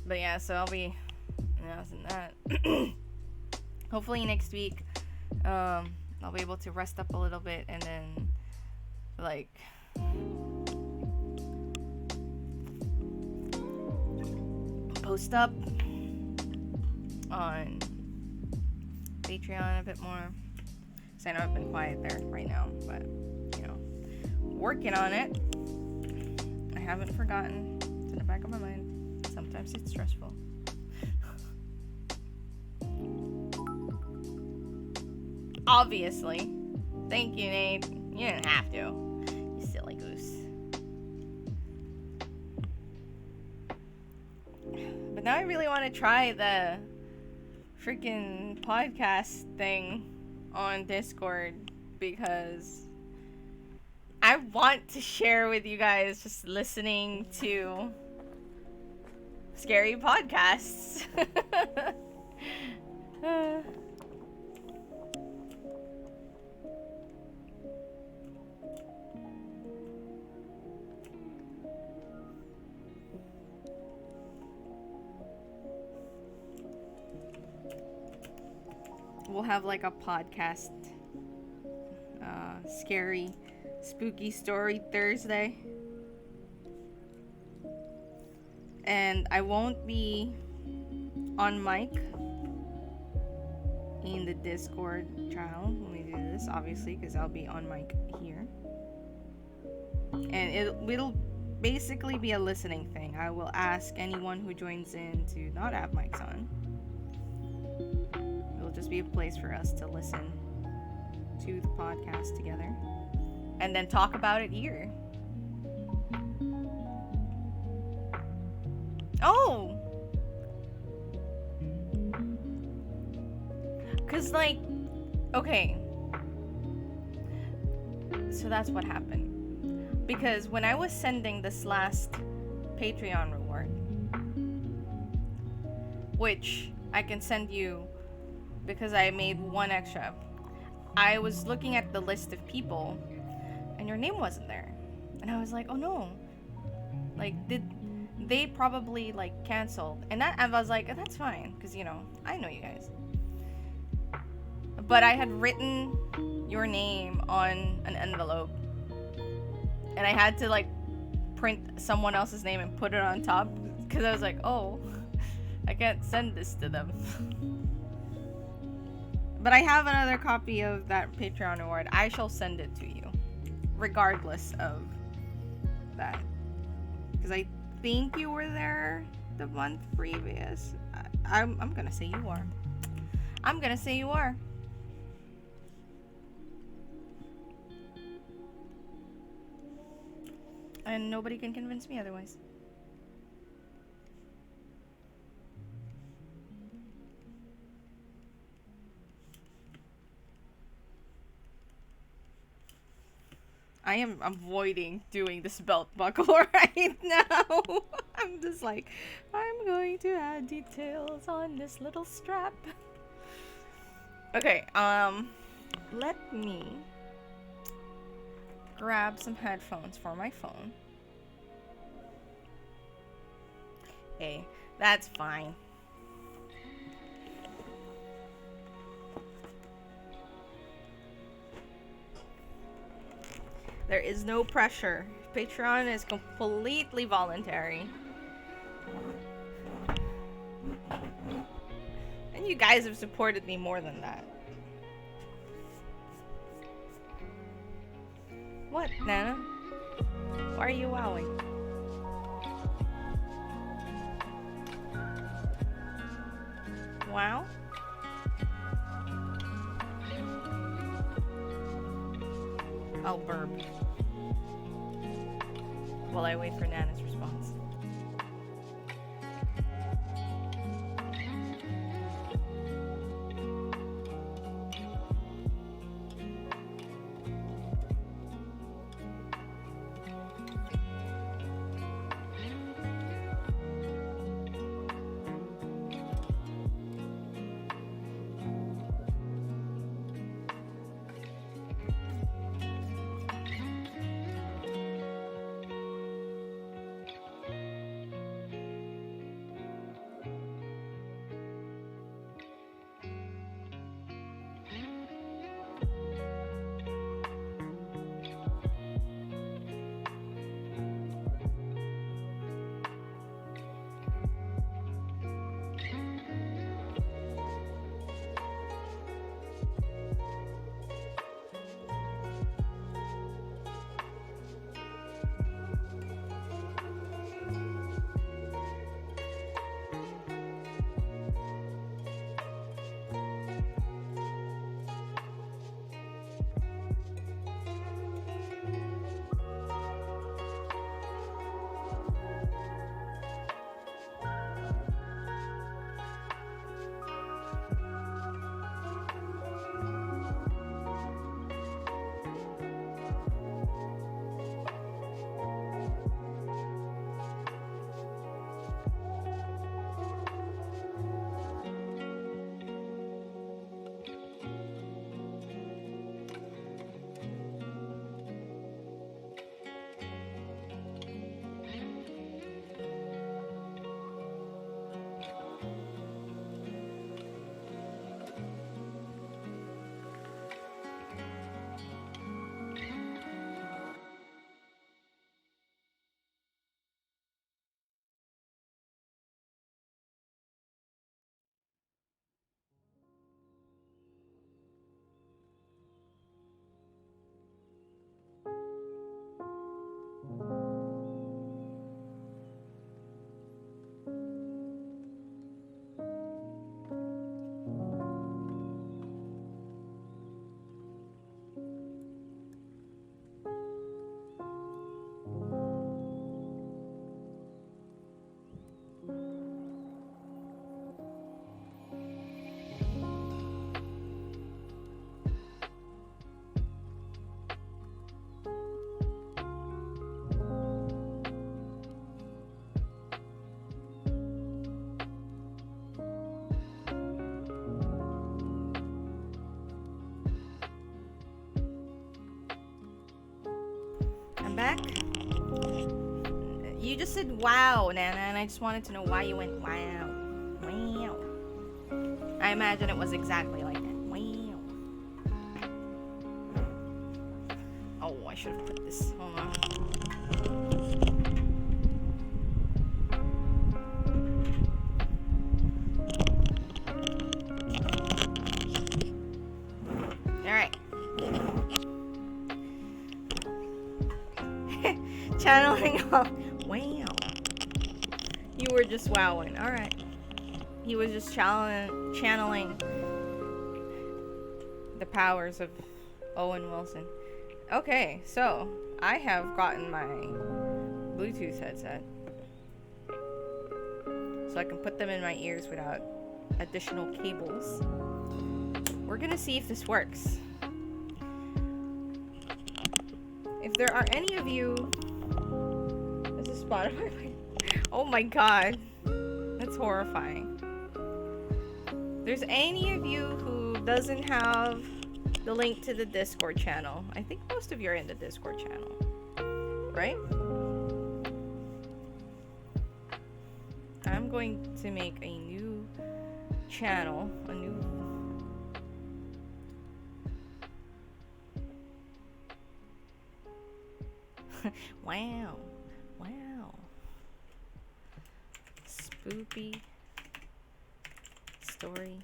But yeah, so I'll be announcing that. Hopefully next week, I'll be able to rest up a little bit and then, post up on Patreon a bit more. Because I know I've been quiet there right now, but, working on it. I haven't forgotten. It's in the back of my mind. Sometimes it's stressful. Obviously. Thank you, Nate. You didn't have to. You silly goose. But now I really want to try the freaking podcast thing on Discord because I want to share with you guys just listening to scary podcasts. We'll have a podcast, scary, spooky story Thursday. And I won't be on mic in the Discord channel when we do this, obviously, because I'll be on mic here. And it'll basically be a listening thing. I will ask anyone who joins in to not have mics on. It'll just be a place for us to listen to the podcast together and then talk about it here. Oh! Because, okay. So that's what happened. Because when I was sending this last Patreon reward, which I can send you because I made one extra, I was looking at the list of people and your name wasn't there. And I was like, oh no. they probably like canceled, and that I was like, that's fine, because you know I know you guys. But I had written your name on an envelope, and I had to like print someone else's name and put it on top because I was like, oh, I can't send this to them. But I have another copy of that Patreon award. I shall send it to you, regardless of that, because I think you were there the month previous. I'm gonna say you are. I'm gonna say you are. And nobody can convince me otherwise. I am avoiding doing this belt buckle right now. I'm just like, I'm going to add details on this little strap. Okay, let me grab some headphones for my phone. Hey, that's fine. There is no pressure. Patreon is completely voluntary. And you guys have supported me more than that. What, Nana? Why are you wowing? Wow? I'll burp while I wait for Nana's response. You just said wow, Nana, and I just wanted to know why you went wow. Wow. I imagine it was exactly like that. Wow. Oh, I should have put this. Hold on. Alright. Channeling off. Wow. You were just wowing. Alright. He was just channeling the powers of Owen Wilson. Okay, so I have gotten my Bluetooth headset. So I can put them in my ears without additional cables. We're gonna see if this works. If there are any of you... This is Spotify. Oh my god. That's horrifying. There's any of you who doesn't have the link to the Discord channel. I think most of you are in the Discord channel. Right? I'm going to make a new channel. A new... Wow. Wow. Spoopy Story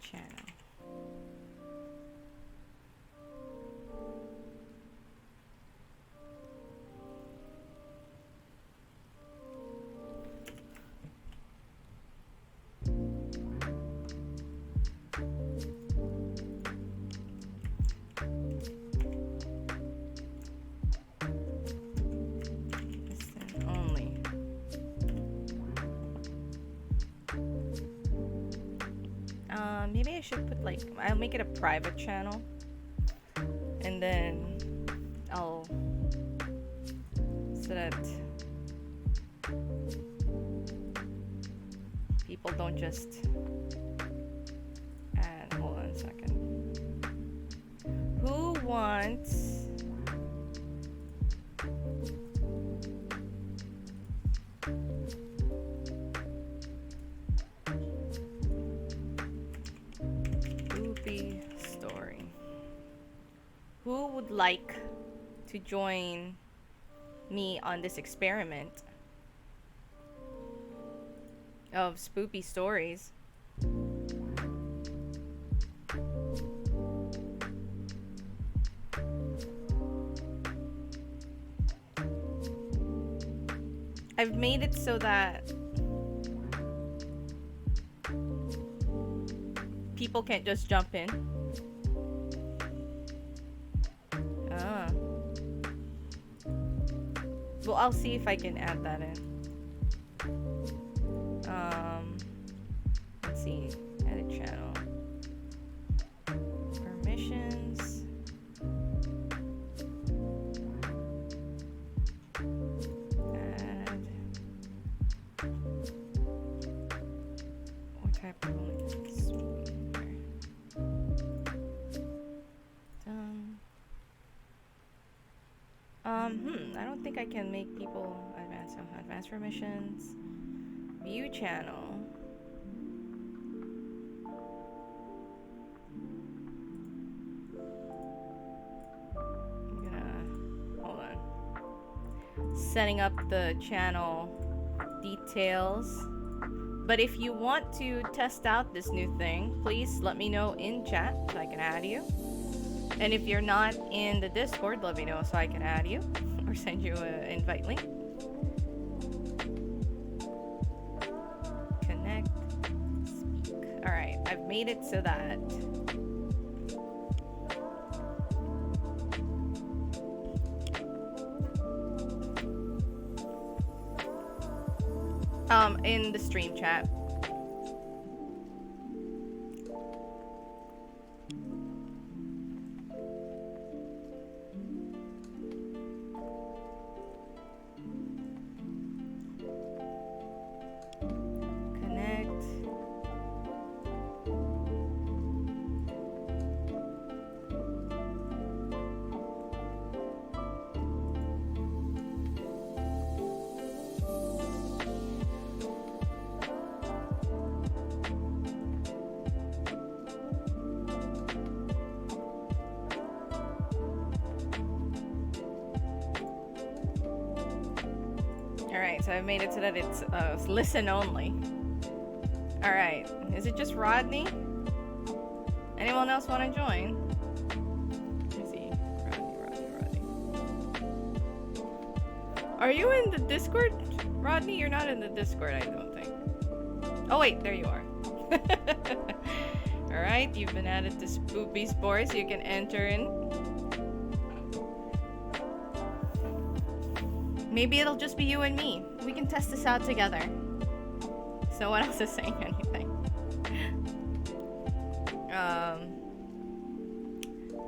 channel. Listen only. Maybe I should put like, I'll make it a private channel, and then I'll, so that people don't just, and hold on a second. Who wants Story? Who would like to join me on this experiment of spoopy stories? I've made it so that people can't just jump in. Ah. Well, I'll see if I can add that in. Let's see. Edit channel. Permissions. Add. What type of links? Done. I don't think I can make people advanced permissions. View channel. I'm gonna hold on. Setting up the channel details. But if you want to test out this new thing, please let me know in chat so I can add you. And if you're not in the Discord, let me know so I can add you or send you an invite link. Connect, speak. Alright, I've made it so that in the stream chat. Alright, so I've made it so that it's listen only. Alright, is it just Rodney? Anyone else want to join? Let me see. Rodney. Are you in the Discord, Rodney? You're not in the Discord, I don't think. Oh wait, there you are. Alright, you've been added to Spoopy Spores, so you can enter in. Maybe it'll just be you and me. We can test this out together. So no one else is saying anything.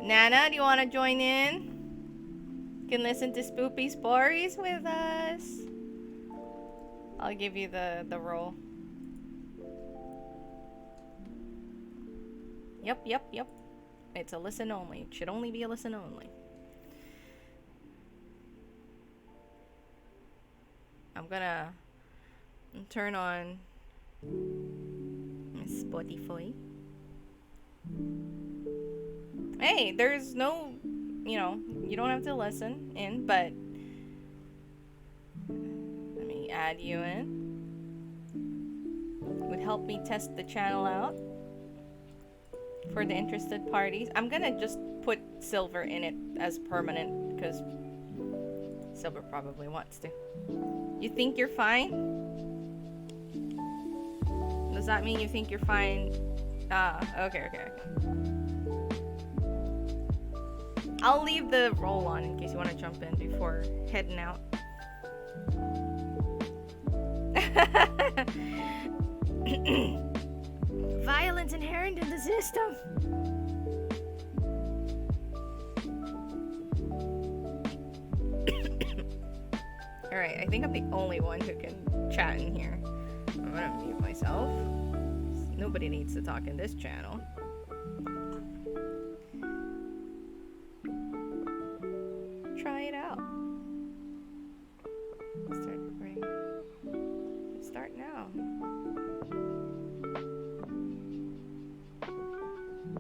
Nana, do you want to join in? You can listen to Spoopy Spores with us. I'll give you the role. Yep. It's a listen only. It should only be a listen only. I'm gonna turn on Spotify. Hey, there's no, you don't have to listen in, but let me add you in. It would help me test the channel out for the interested parties. I'm gonna just put Silver in it as permanent because Silver probably wants to. You think you're fine? Does that mean you think you're fine? Okay. I'll leave the roll on in case you want to jump in before heading out. Violence inherent in the system. Alright, I think I'm the only one who can chat in here. I'm gonna mute myself. Nobody needs to talk in this channel. Try it out. Start recording. Start now.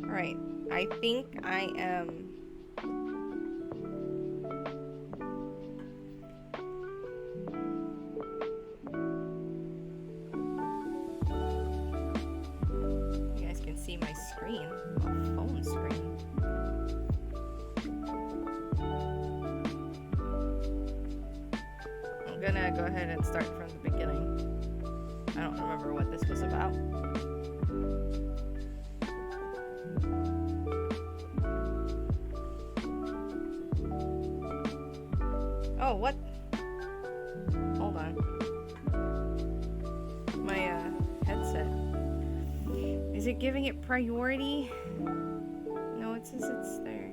Alright, I think I am... You guys can see my screen, my phone screen. I'm gonna go ahead and start from the beginning. I don't remember what this was about. Oh, what? Hold on. My headset. Is it giving it priority? No, it says it's there.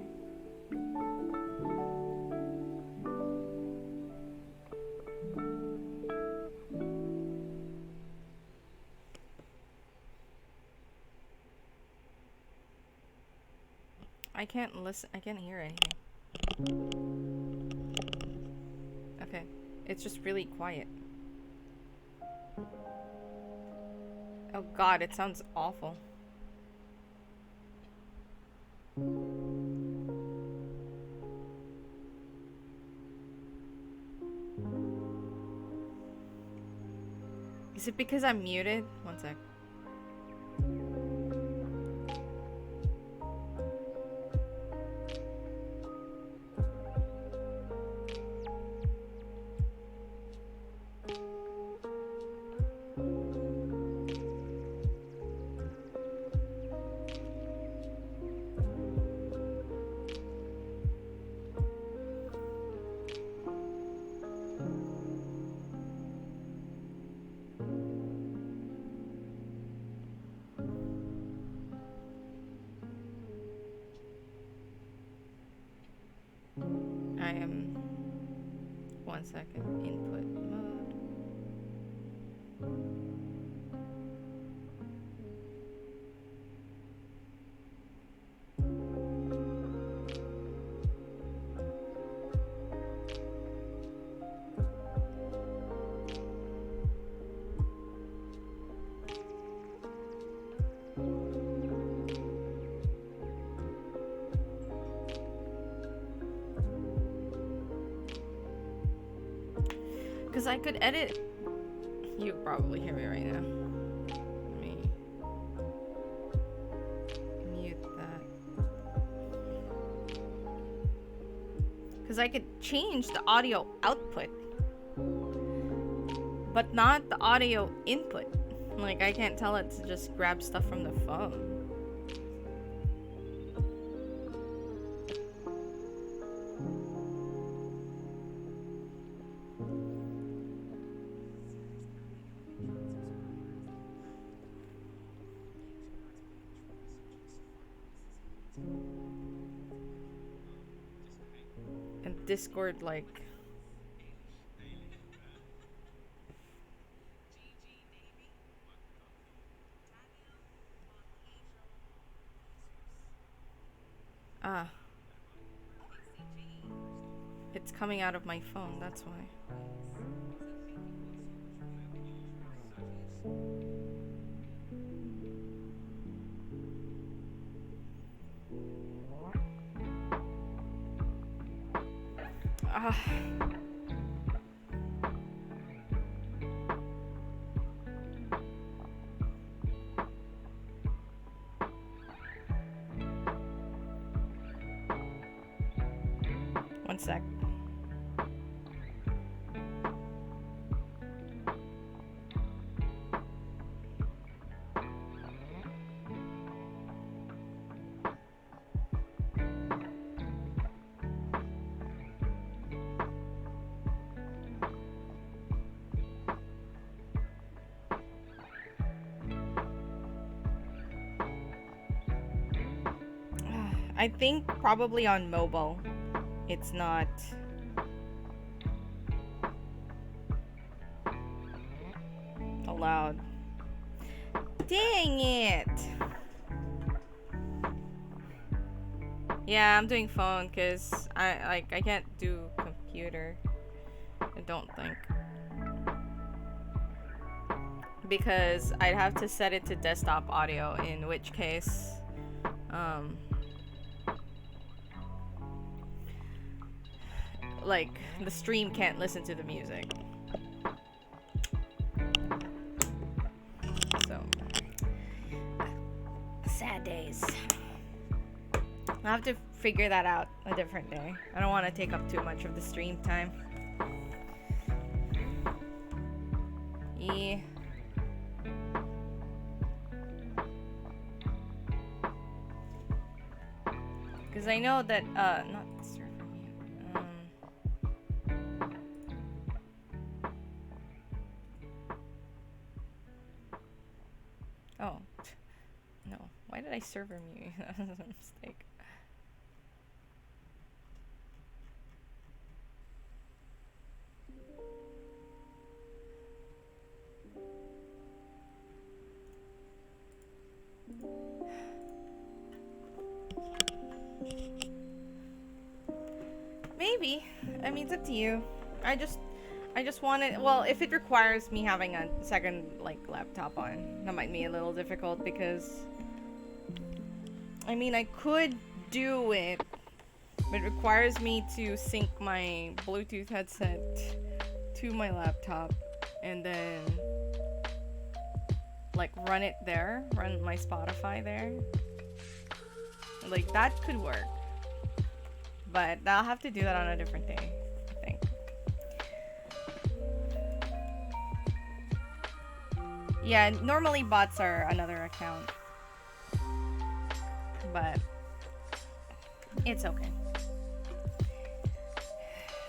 I can't listen. I can't hear anything. Okay. It's just really quiet. Oh god, it sounds awful. Is it because I'm muted? One sec. I am 1 second input mode. Because I could edit. You probably hear me right now. Let me mute that. Because I could change the audio output, but not the audio input. Like, I can't tell it to just grab stuff from the phone. And Discord, like... It's coming out of my phone, that's why. One sec. I think probably on mobile, it's not allowed. Dang it! Yeah, I'm doing phone because I can't do computer. I don't think. Because I'd have to set it to desktop audio, in which case like the stream can't listen to the music. So sad days. I'll have to figure that out a different day. I don't want to take up too much of the stream time. Yeah. Because I know that not server mute. Oh no, why did I server mute? That was a mistake. Maybe. I mean, it's up to you. I just want it. Well, if it requires me having a second like laptop on, that might be a little difficult because I mean, I could do it, but it requires me to sync my Bluetooth headset to my laptop and then like run it there, run my Spotify there. Like that could work. But I'll have to do that on a different day, I think. Yeah, normally bots are another account. But it's okay.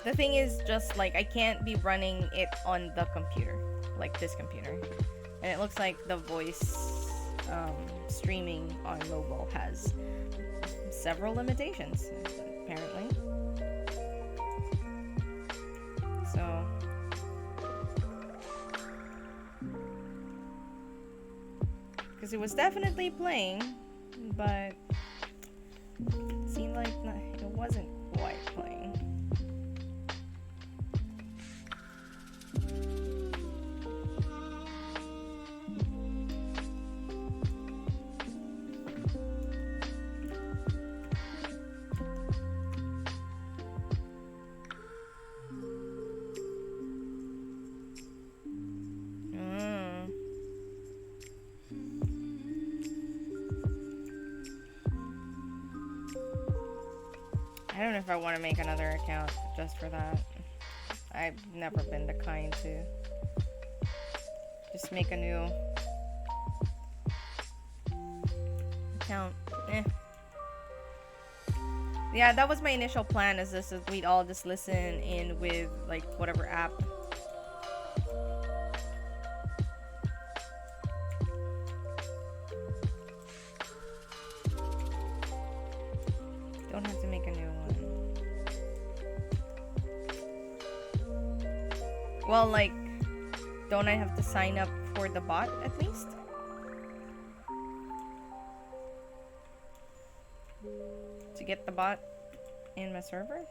The thing is just like I can't be running it on the computer, like this computer. And it looks like the voice streaming on mobile has several limitations, apparently. So because it was definitely playing, but it seemed like it wasn't quite playing. if I want to make another account just for that. I've never been the kind to just make a new account. Yeah, that was my initial plan, is this is we'd all just listen in with like whatever app. Don't have to make a new one. Well, like, don't I have to sign up for the bot at least? To get the bot in my server?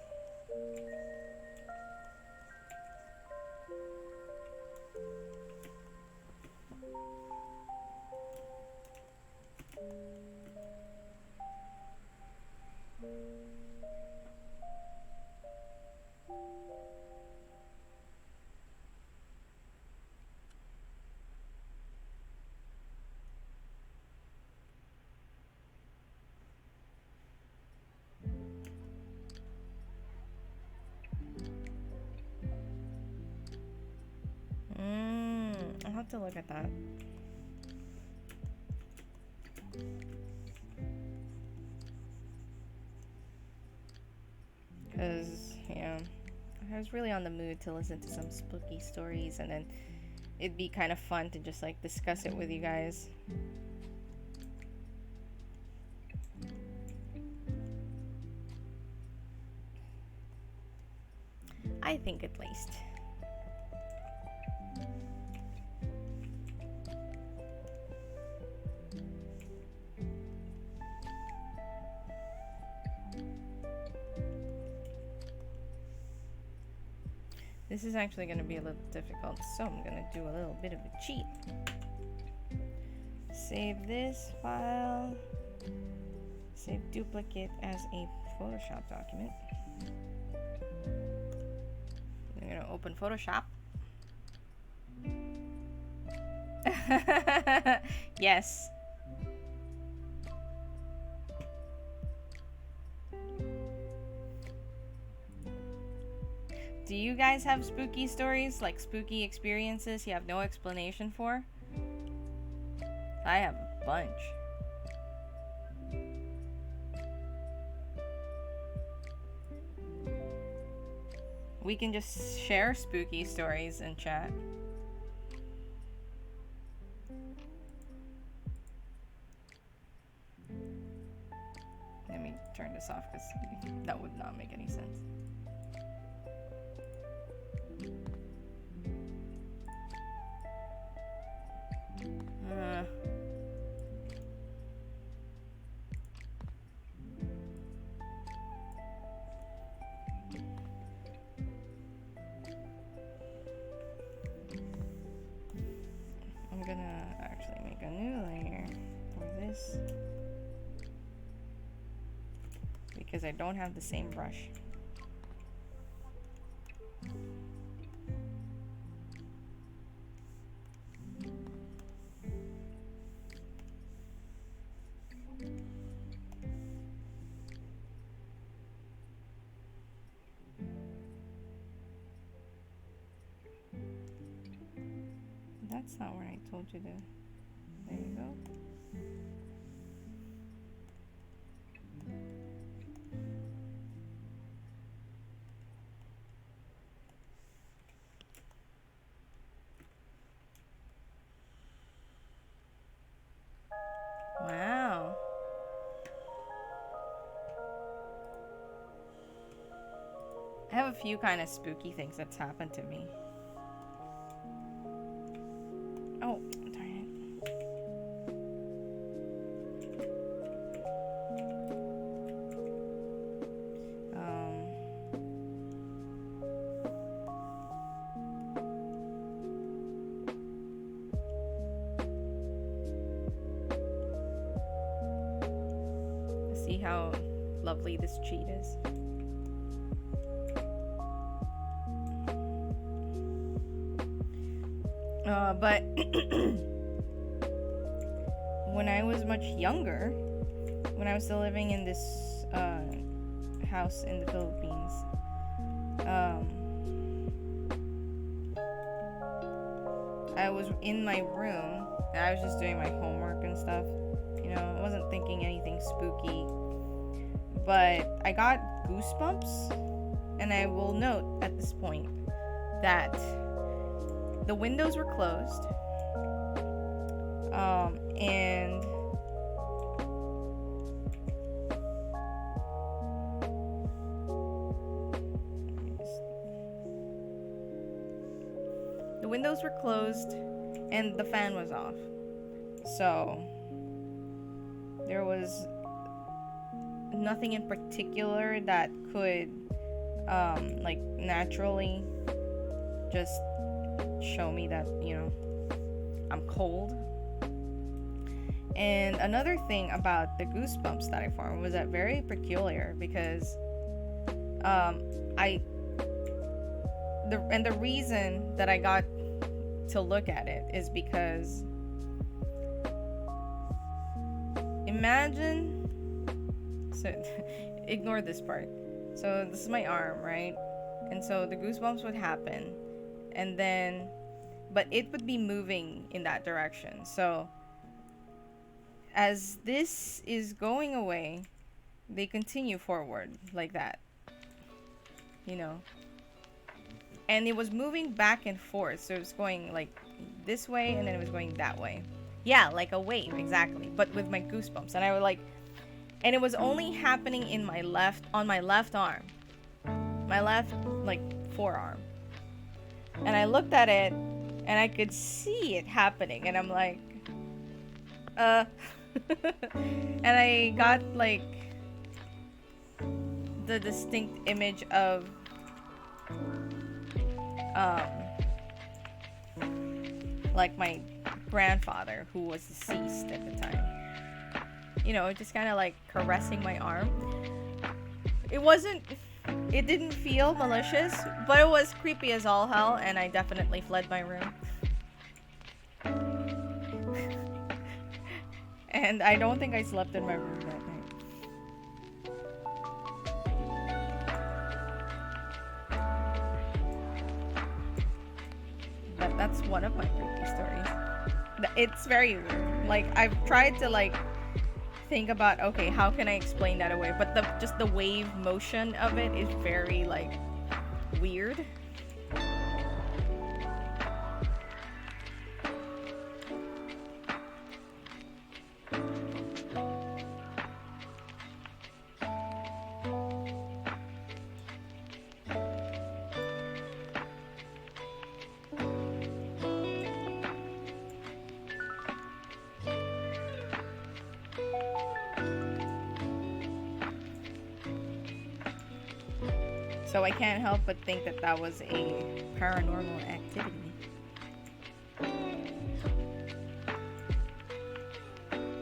I'll have to look at that. Because, yeah, I was really on the mood to listen to some spooky stories, and then it'd be kind of fun to just like discuss it with you guys. I think at least. This is actually going to be a little difficult, so I'm going to do a little bit of a cheat. Save this file. Save duplicate as a Photoshop document. I'm going to open Photoshop. Yes. Do you guys have spooky stories, like spooky experiences you have no explanation for? I have a bunch. We can just share spooky stories in chat. Let me turn this off because that would not make any sense. I'm gonna actually make a new layer for this because I don't have the same brush. That's not where I told you to. There you go. Wow. I have a few kind of spooky things that's happened to me. Oh, darn it. See how lovely this cheat is. But when I was much younger, when I was still living in this house in the Philippines. I was in my room and I was just doing my homework and stuff. You know, I wasn't thinking anything spooky. But I got goosebumps, and I will note at this point that the windows were closed. And the windows were closed and the fan was off. So there was nothing in particular that could like naturally just show me that, you know, I'm cold. And another thing about the goosebumps that I formed was that very peculiar, because the reason that I got to look at it is because imagine, so ignore this part. So this is my arm, right? And so the goosebumps would happen, and then but it would be moving in that direction. So as this is going away, they continue forward like that, you know. And it was moving back and forth, so it was going like this way and then it was going that way. Yeah, like a wave, exactly, but with my goosebumps. And I would like, and it was only happening in my left, on my left arm, my left like forearm. And I looked at it and I could see it happening, and I'm like, and I got like the distinct image of like my grandfather, who was deceased at the time, you know, just kind of like caressing my arm. It didn't feel malicious, but it was creepy as all hell, and I definitely fled my room. And I don't think I slept in my room that night. But that's one of my creepy stories. It's very weird. Like, I've tried to like think about, okay, how can I explain that away? But just the wave motion of it is very like weird. So I can't help but think that that was a paranormal activity.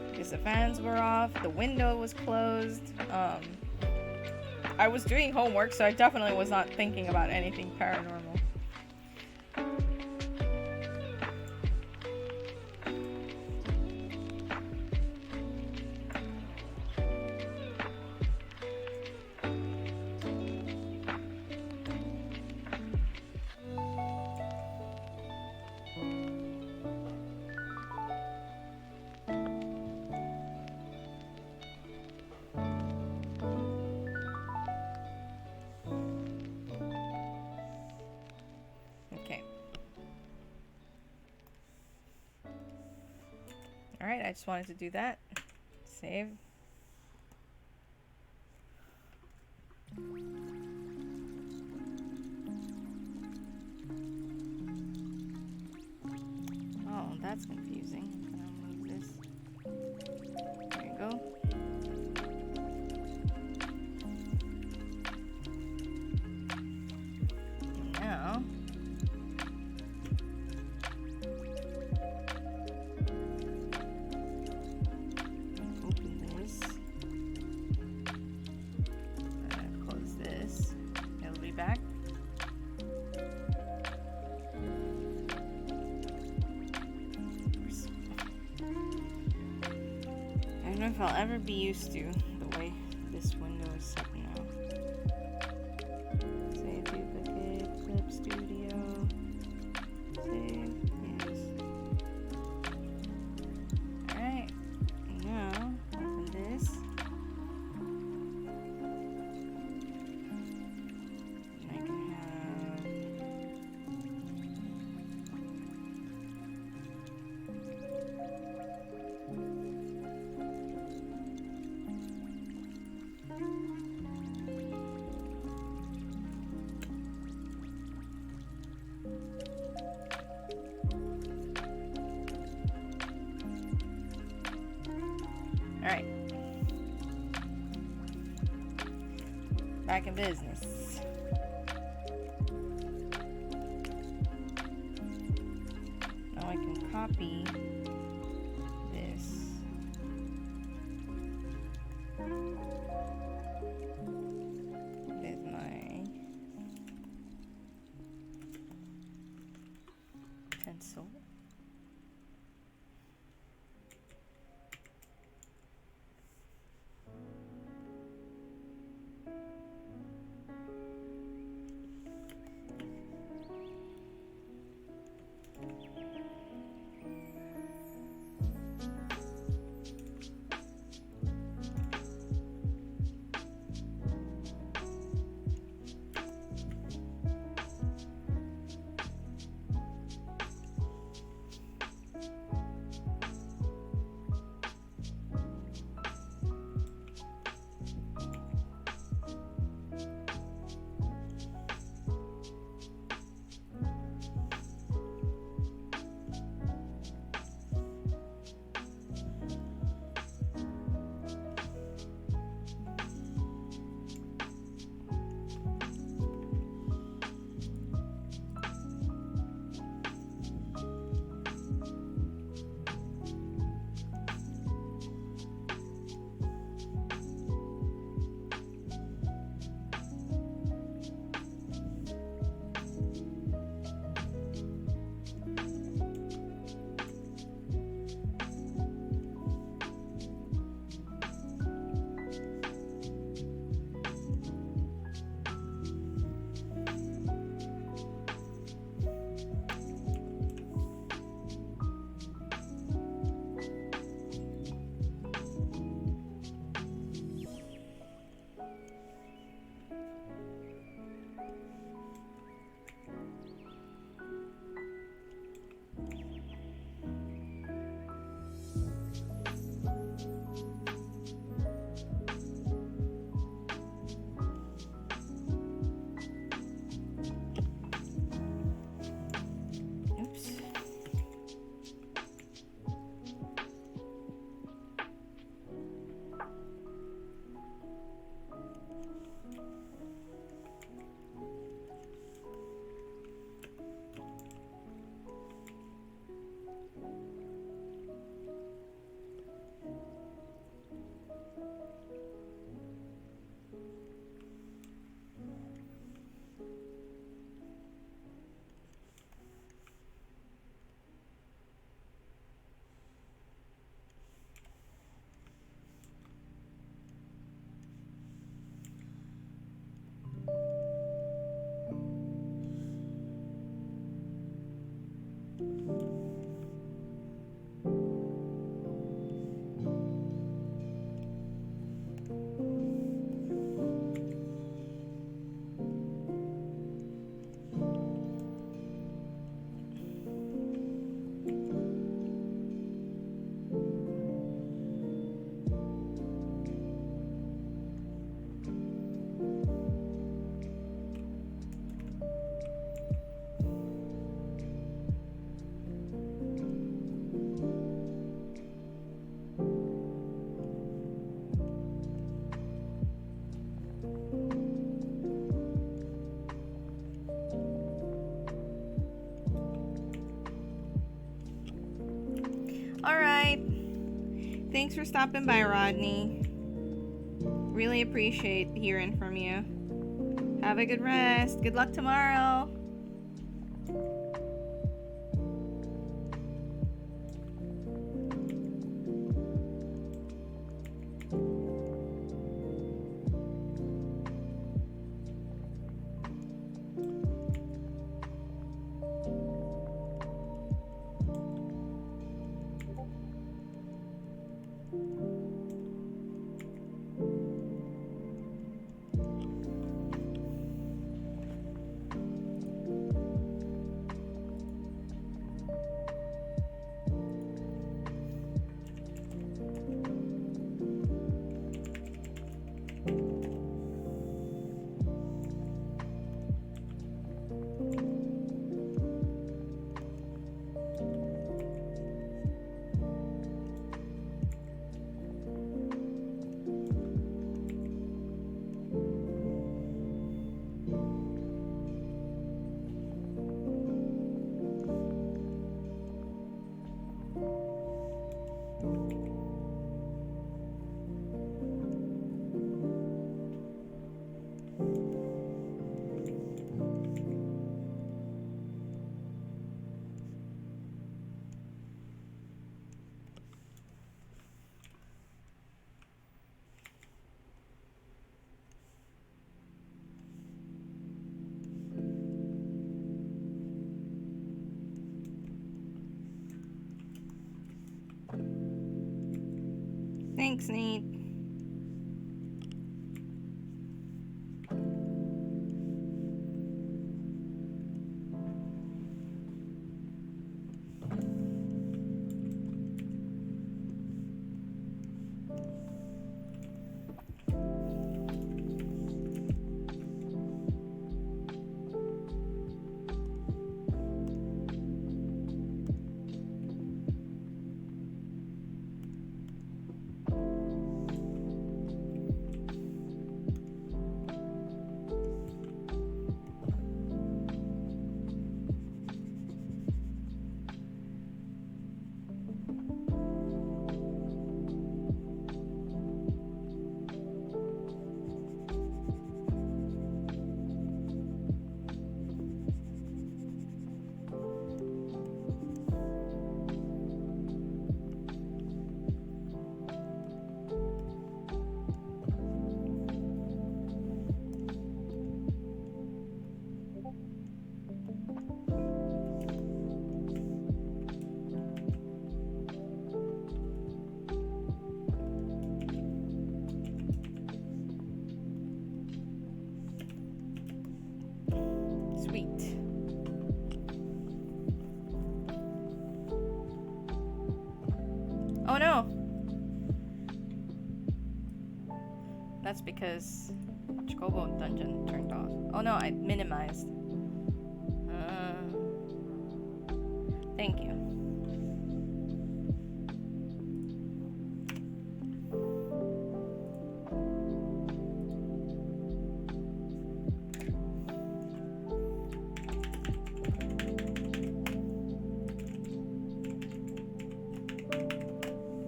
Because the fans were off, the window was closed. I was doing homework, so I definitely was not thinking about anything paranormal. Alright, I just wanted to do that. Save. Oh, that's confusing. I'm gonna move this. There you go. Now I don't know if I'll ever be used to the way this window is set now. back in business. Now I can copy this. With my pencil. All right. Thanks for stopping by, Rodney. Really appreciate hearing from you. Have a good rest. Good luck tomorrow. Thanks, Nate. Sweet. Oh no! That's because Chocobo Dungeon turned off. Oh no, I minimized. Thank you.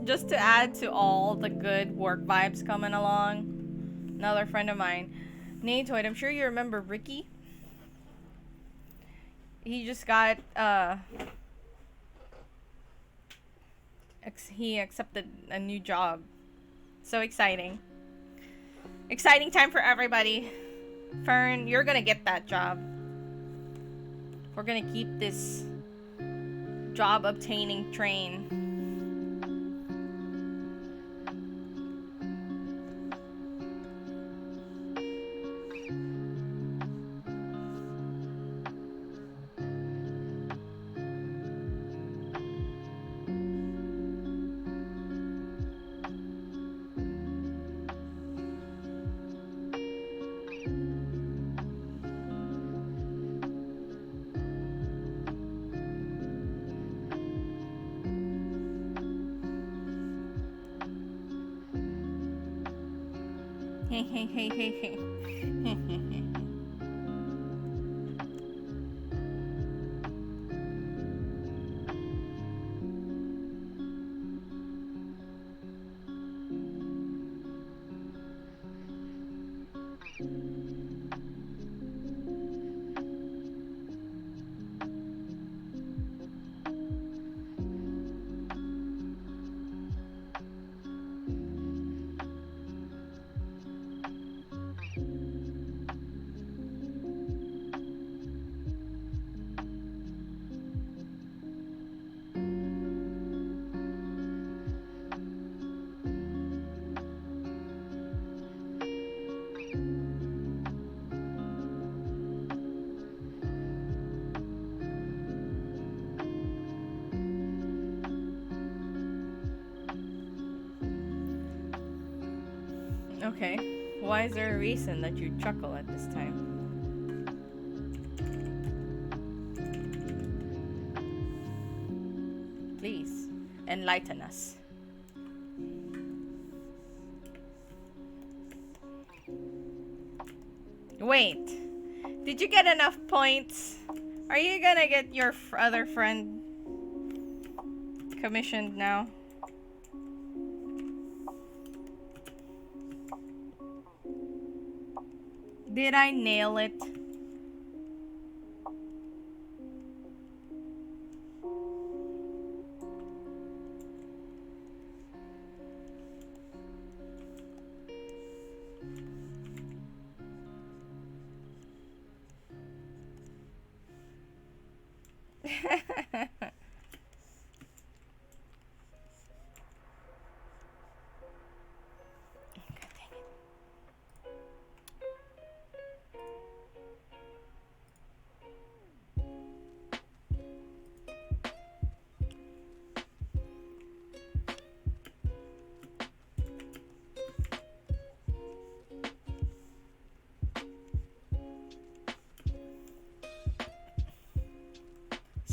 Just to add to all the good work vibes coming along, another friend of mine, Natoid, I'm sure you remember Ricky. He just got, he accepted a new job. So exciting. Exciting time for everybody. Fern, you're gonna get that job. We're gonna keep this job obtaining train. Hey. Okay. Why is there a reason that you chuckle at this time? Please, enlighten us. Wait. Did you get enough points? Are you gonna get your other friend commissioned now? Did I nail it?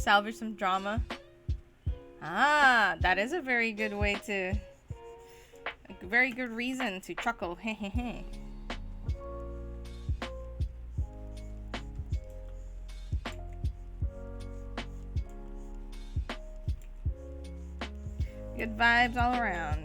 salvage some drama. Ah, that is a very good way to... A very good reason to chuckle. Hehehe. Good vibes all around.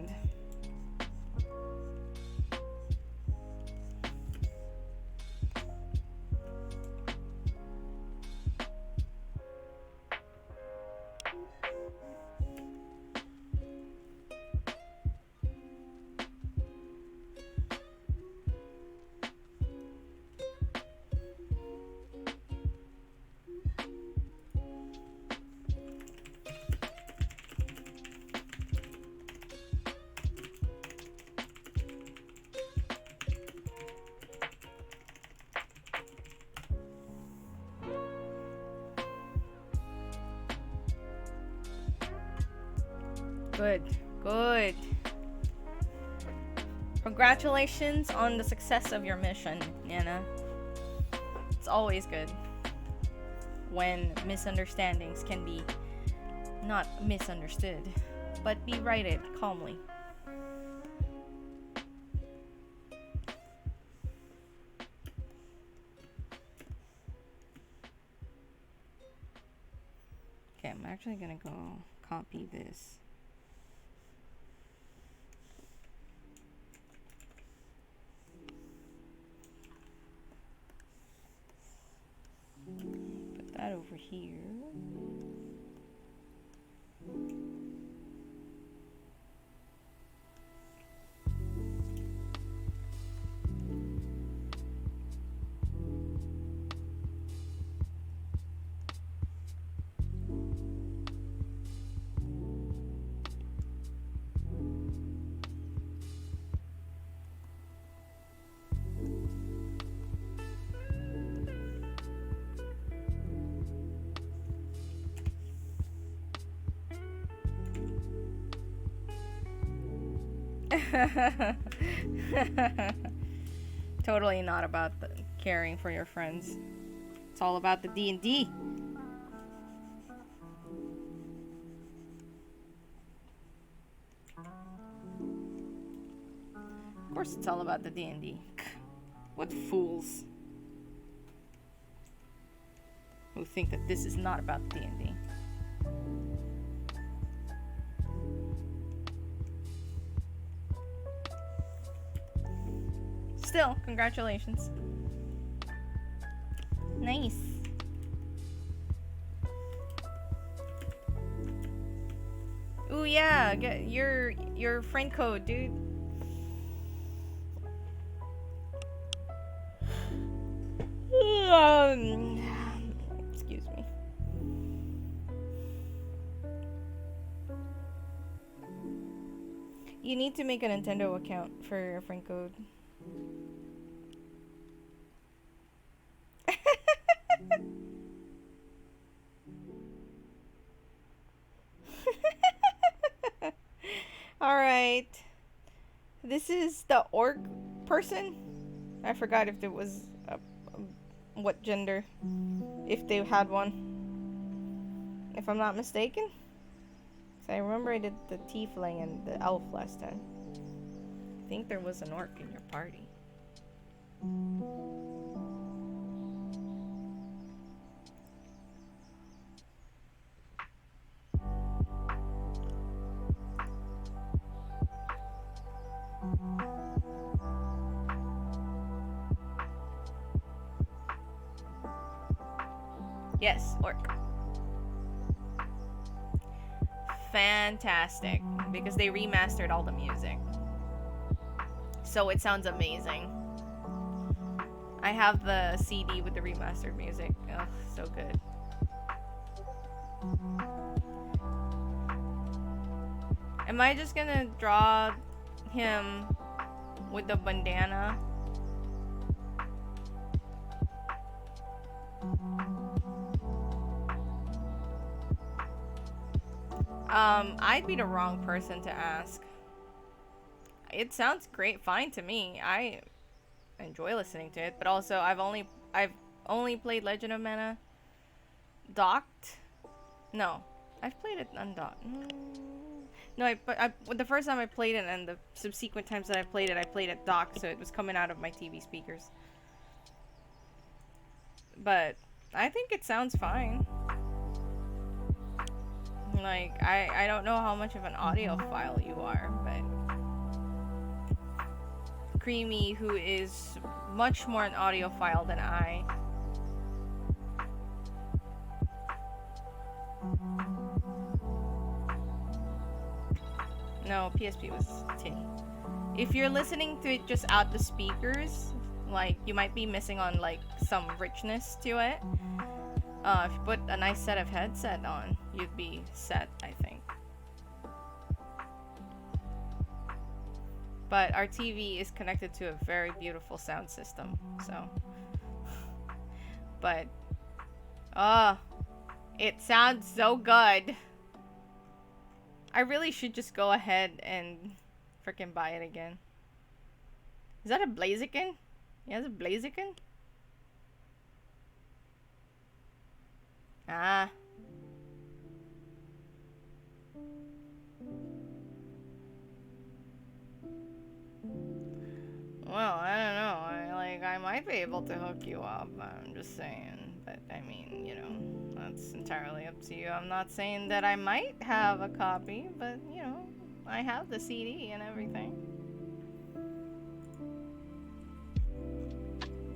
Good, good. Congratulations on the success of your mission, Nana. It's always good when misunderstandings can be not misunderstood, but be righted calmly. Okay, I'm actually gonna go copy this. Put that over here. Totally not about the caring for your friends. It's all about the D&D. Of course it's all about the D&D. What fools who think that this is not about D&D. Still, congratulations. Nice. Ooh yeah, get your friend code, dude. Excuse me. You need to make a Nintendo account for your friend code. Alright. This is the orc person. I forgot if it was what gender. If they had one. If I'm not mistaken. So I remember I did the tiefling and the elf last time. I think there was an orc in your party. Yes, orc. Fantastic, because they remastered all the music. So it sounds amazing. I have the CD with the remastered music. Ugh, so good. Am I just gonna draw him with the bandana? I'd be the wrong person to ask. It sounds great, fine to me. I enjoy listening to it, but also I've only played Legend of Mana docked, No, I've played it on dock. No, the first time I played it and the subsequent times that I played it dock, so it was coming out of my TV speakers. But I think it sounds fine. Like, I don't know how much of an audiophile you are, but Creamy, who is much more an audiophile than I. No, PSP was tinny. If you're listening to it just out the speakers, like, you might be missing on, like, some richness to it. If you put a nice set of headset on, you'd be set, I think. But our TV is connected to a very beautiful sound system, so. But, it sounds so good. I really should just go ahead and freaking buy it again. Is that a Blaziken? Yeah, it's a Blaziken? Ah. Well, I don't know. I might be able to hook you up. I'm just saying. But, I mean, you know, that's entirely up to you. I'm not saying that I might have a copy, but, you know, I have the CD and everything.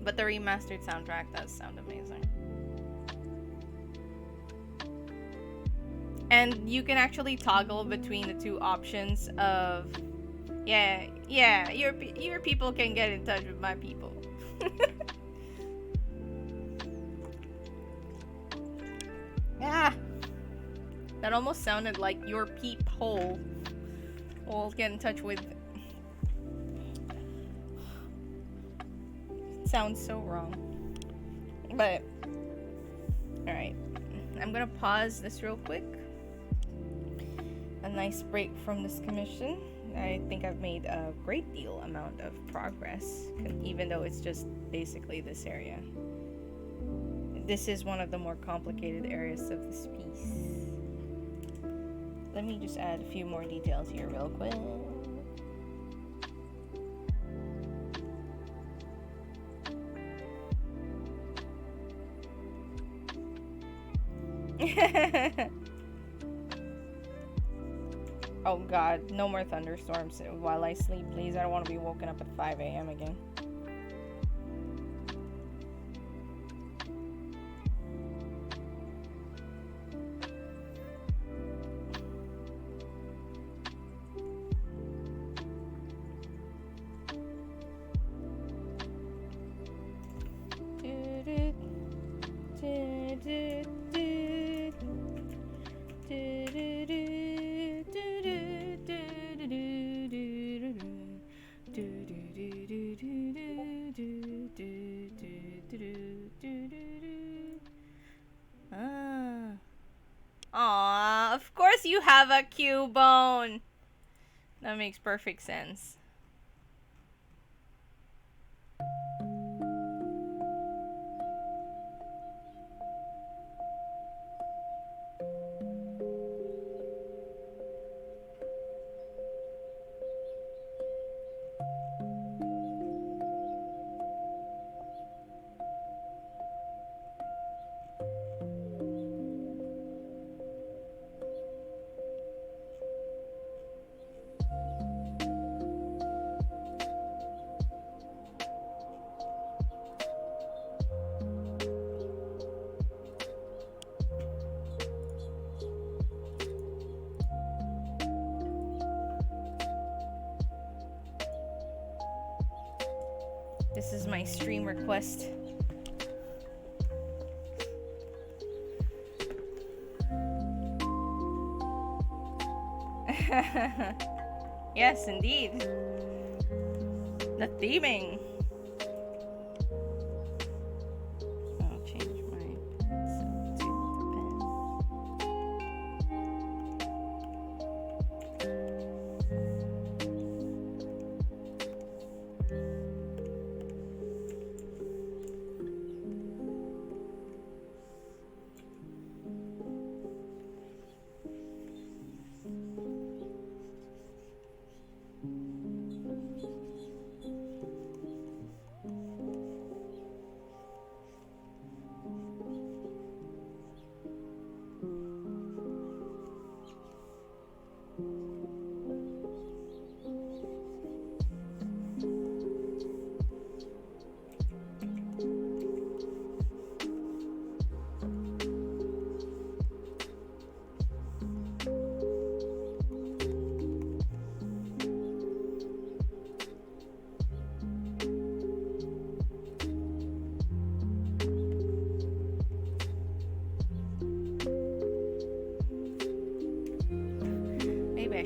But the remastered soundtrack does sound amazing. And you can actually toggle between the two options of, yeah, your people can get in touch with my people. Yeah. That almost sounded like your peephole will get in touch with. It sounds so wrong. But, alright. I'm gonna pause this real quick. A nice break from this commission. I think I've made a great deal amount of progress, even though it's just basically this area. This is one of the more complicated areas of this piece. Let me just add a few more details here real quick. Oh god, no more thunderstorms while I sleep, please. I don't want to be woken up at 5 a.m. again. Aw, of course you have a Cubone. That makes perfect sense. This is my stream request. Yes, indeed. The theming. I'll change my pencil to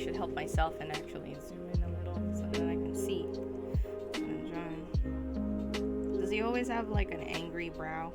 should help myself and actually zoom in a little so that I can see what I'm drawing. Does he always have like an angry brow?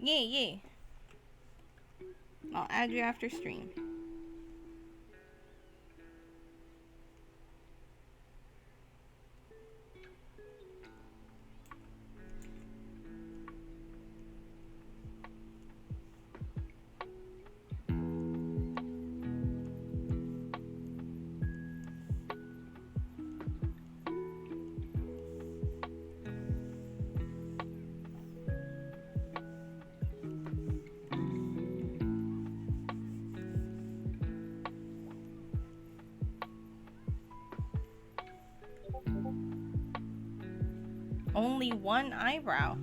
Yeah. I'll add you after stream. Only one eyebrow.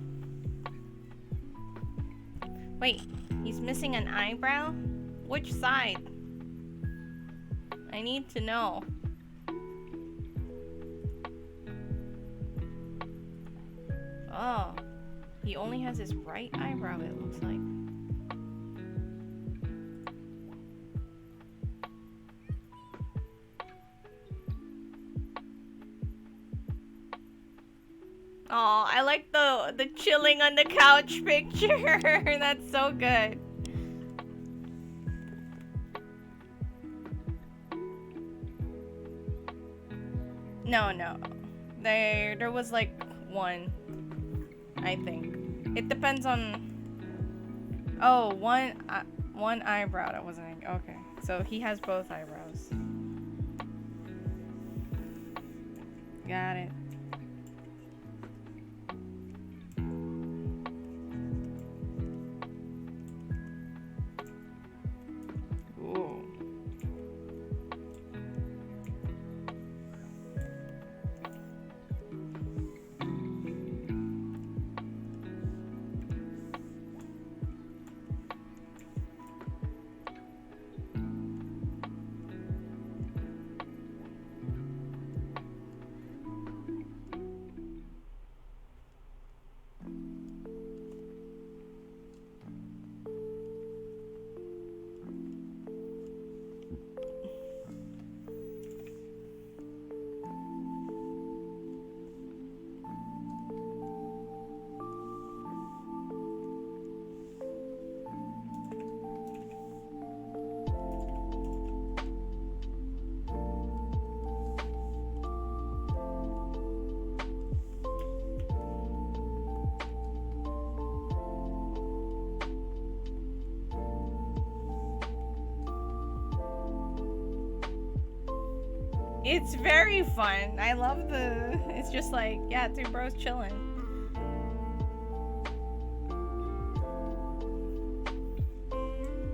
Wait, he's missing an eyebrow? Which side? I need to know. Oh, he only has his right eyebrow, it looks like. Oh, I like the chilling on the couch picture. That's so good. No. There was like one, I think. It depends on. Oh, one eyebrow that wasn't okay. So he has both eyebrows. Got it. Ooh. It's very fun. I love it's just like, yeah, two bros chilling.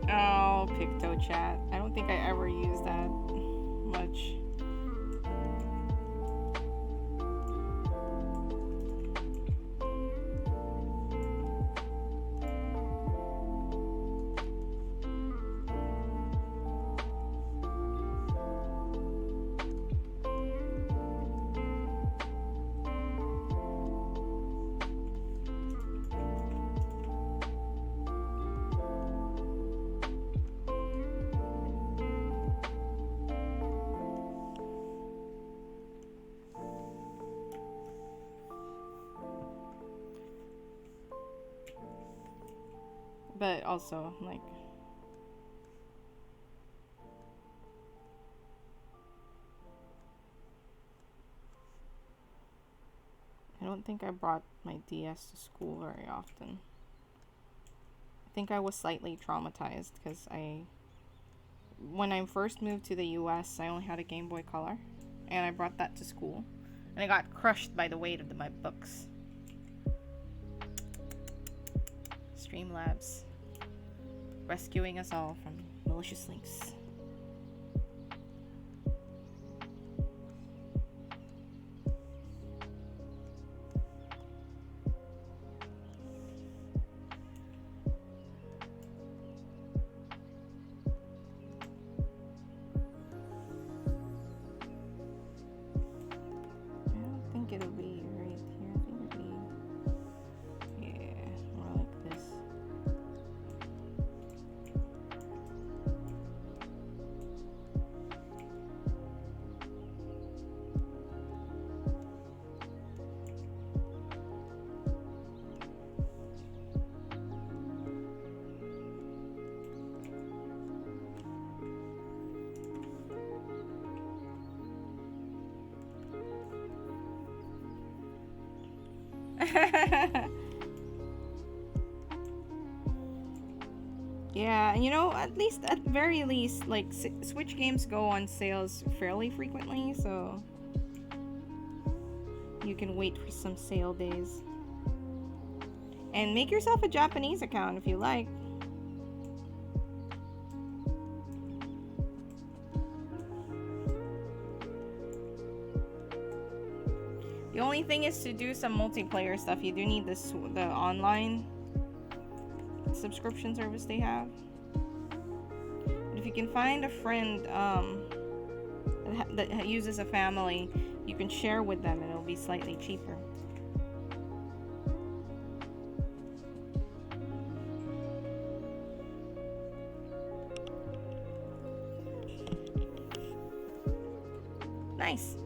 Oh, PictoChat. I don't think I ever used that much. But also, like, I don't think I brought my DS to school very often. I think I was slightly traumatized because when I first moved to the US, I only had a Game Boy Color, and I brought that to school, and I got crushed by the weight of my books. Streamlabs, rescuing us all from malicious links. Yeah, and at very least, like, Switch games go on sales fairly frequently, so you can wait for some sale days. And make yourself a Japanese account if you like. The only thing is to do some multiplayer stuff. You do need the online subscription service they have. But if you can find a friend that uses a family, you can share with them and it'll be slightly cheaper. Nice.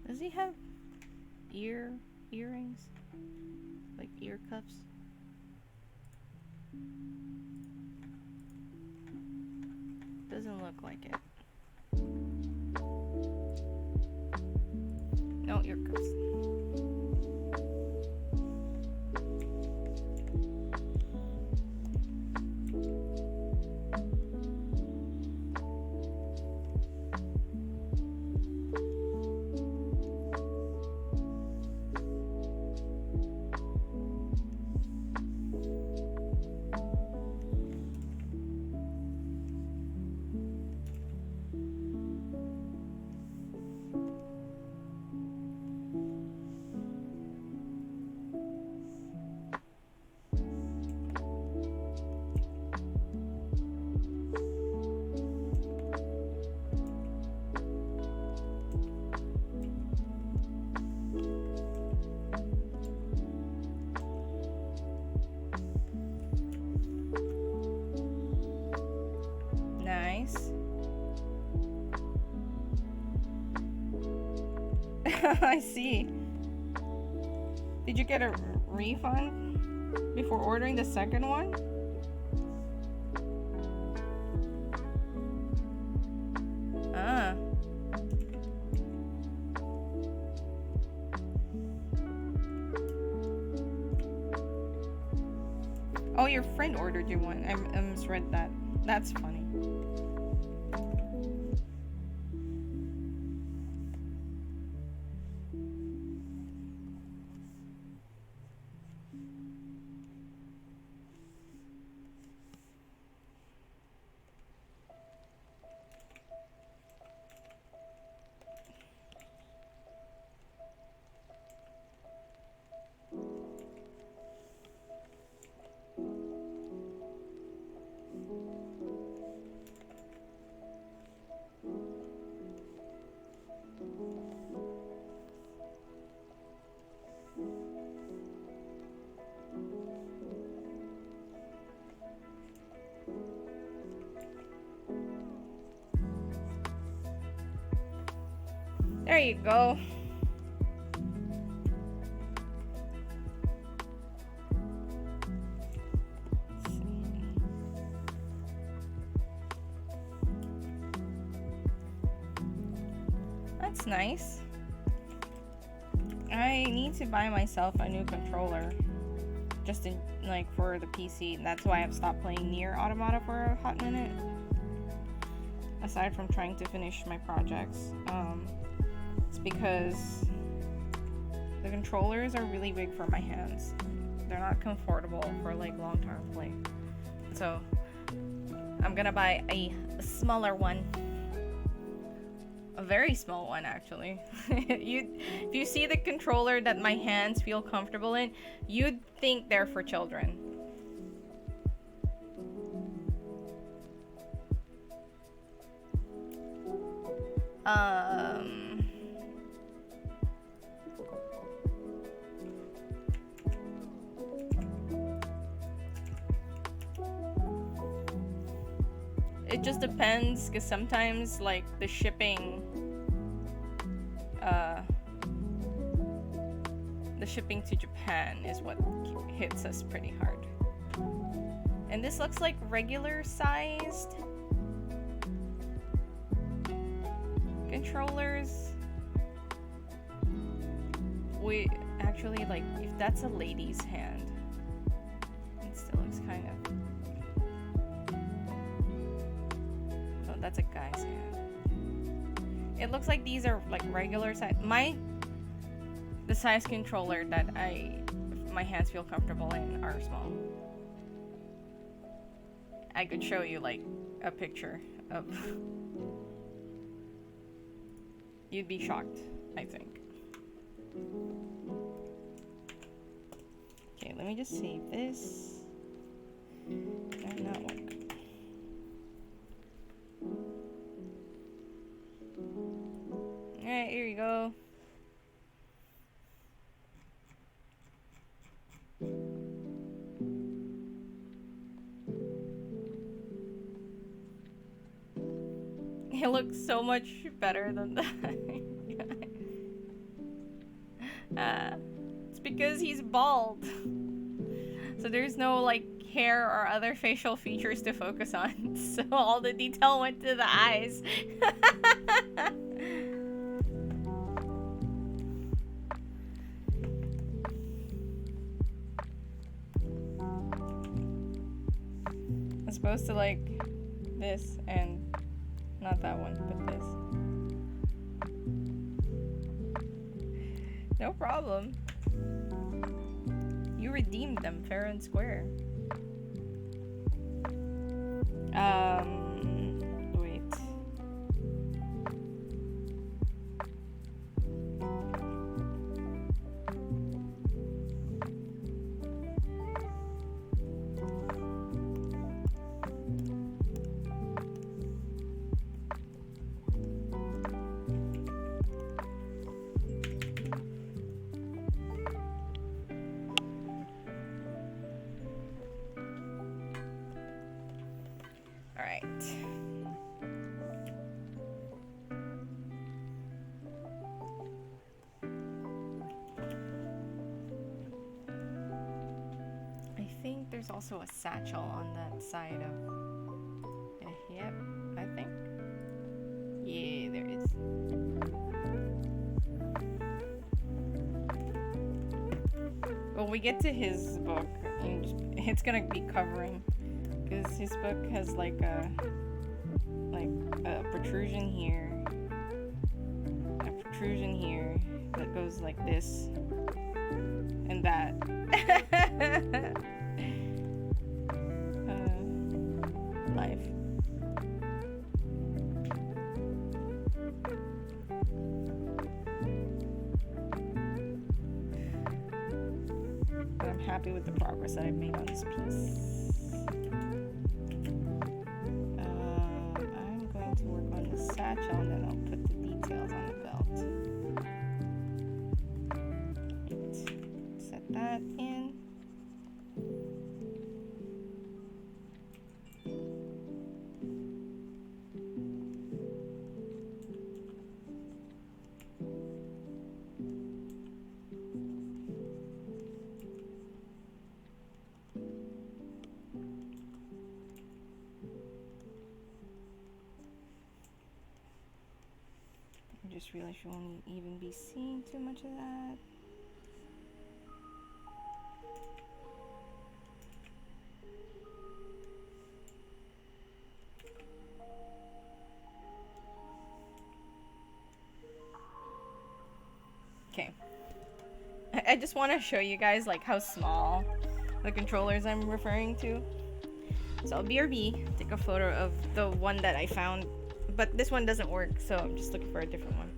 Does he have earrings? Like ear cuffs? Doesn't look like it. No ear cuffs. Nice. I see. Did you get a refund before ordering the second one? Ah. Oh, your friend ordered you one. I misread that. That's funny. There you go. That's nice. I need to buy myself a new controller. Just in, like, for the PC. And that's why I've stopped playing Nier Automata for a hot minute. Aside from trying to finish my projects. It's because the controllers are really big for my hands. They're not comfortable for like long-term play. So I'm gonna buy a smaller one. A very small one, actually. If you see the controller that my hands feel comfortable in, you'd think they're for children. It just depends, because sometimes, like, the shipping to Japan is what hits us pretty hard. And this looks like regular sized controllers. We actually, like, if that's a lady's hand, it still looks kind of... Oh, that's a guy's hand. It looks like these are like regular size. The size controller that my hands feel comfortable in are small. I could show you like a picture of... You'd be shocked, I think. Okay, let me just save this. And that one. Alright, here you go. It looks so much better than that. It's because he's bald. So there's no like hair or other facial features to focus on. So all the detail went to the eyes. I'm supposed to like this and not that one, but this. No problem. You redeemed them fair and square. Wait. There's also a satchel on that side of... Yep, I think. Yeah, there is. When we get to his book, it's gonna be covering, because his book has like a protrusion here, a protrusion here that goes like this, and that. Life. But I'm happy with the progress that I've made on this piece. I'm going to work on the satchel and then I'll put the details on the belt. Set that in. just realized you won't even be seeing too much of that. Okay. I just want to show you guys like how small the controllers I'm referring to. So I'll BRB, take a photo of the one that I found, but this one doesn't work, so I'm just looking for a different one.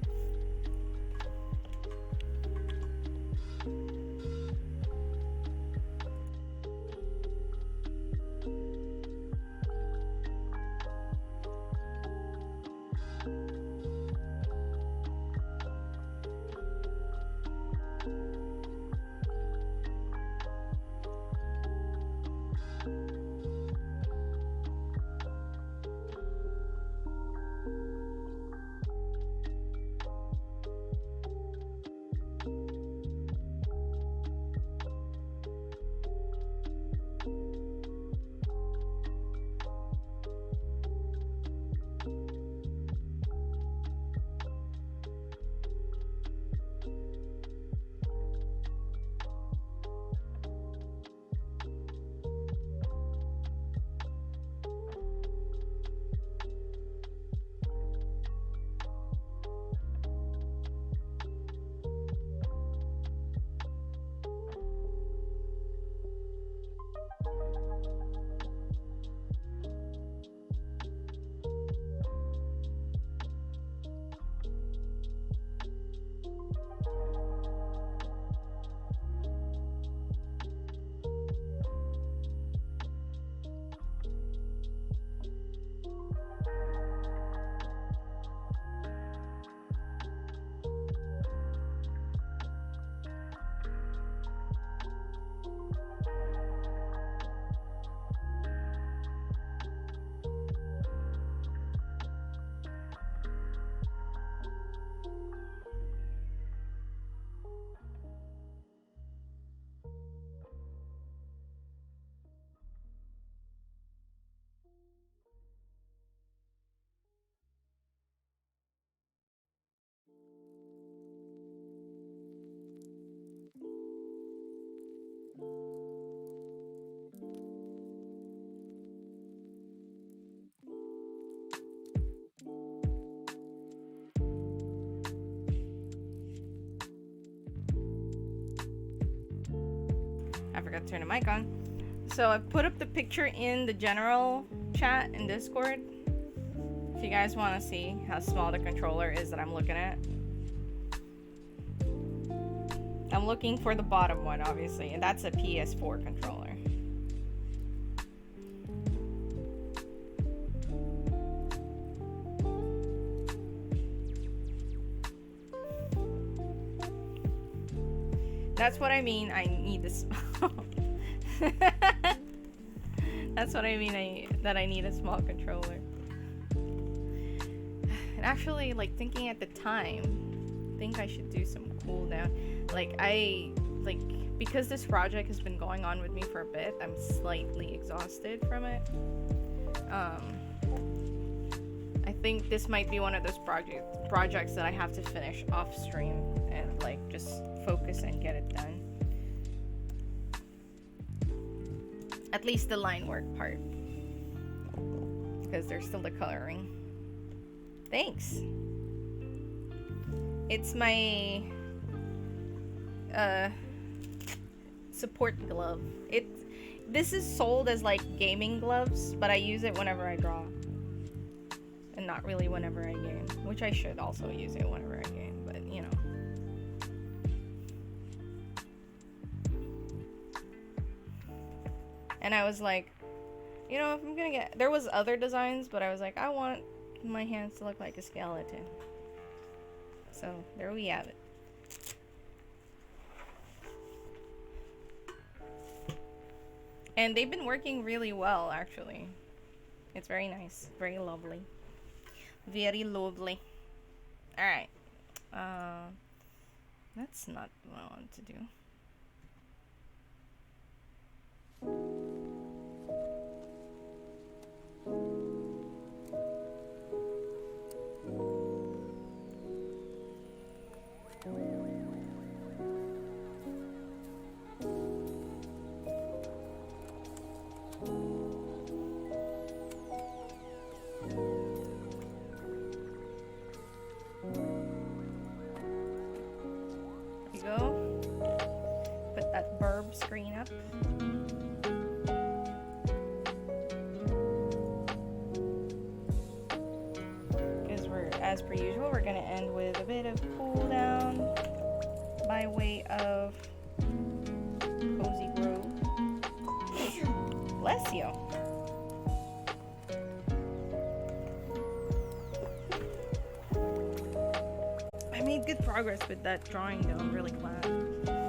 I forgot to turn the mic on. So I put up the picture in the general chat in Discord. If you guys want to see how small the controller is that I'm looking at. I'm looking for the bottom one, obviously, and that's a PS4 controller. That's what I mean. I need this. That's what I mean. That I need a small controller. And actually, like thinking at the time, I think I should do some cooldown. Because this project has been going on with me for a bit, I'm slightly exhausted from it. I think this might be one of those projects that I have to finish off stream and like just focus and get it done. At least the line work part, because there's still the coloring. Thanks. It's my support glove. This is sold as like gaming gloves, but I use it whenever I draw. And not really whenever I game, which I should also use it whenever I game, but you know. And I was like, you know, if I'm gonna get, there was other designs, but I was like, I want my hands to look like a skeleton. So there we have it. And they've been working really well, actually. It's very nice, very lovely. Very lovely. Alright. That's not what I want to do. screen up. Because as per usual, we're gonna end with a bit of cool down by way of Cozy Grove. Bless you. I made good progress with that drawing though. I'm really glad.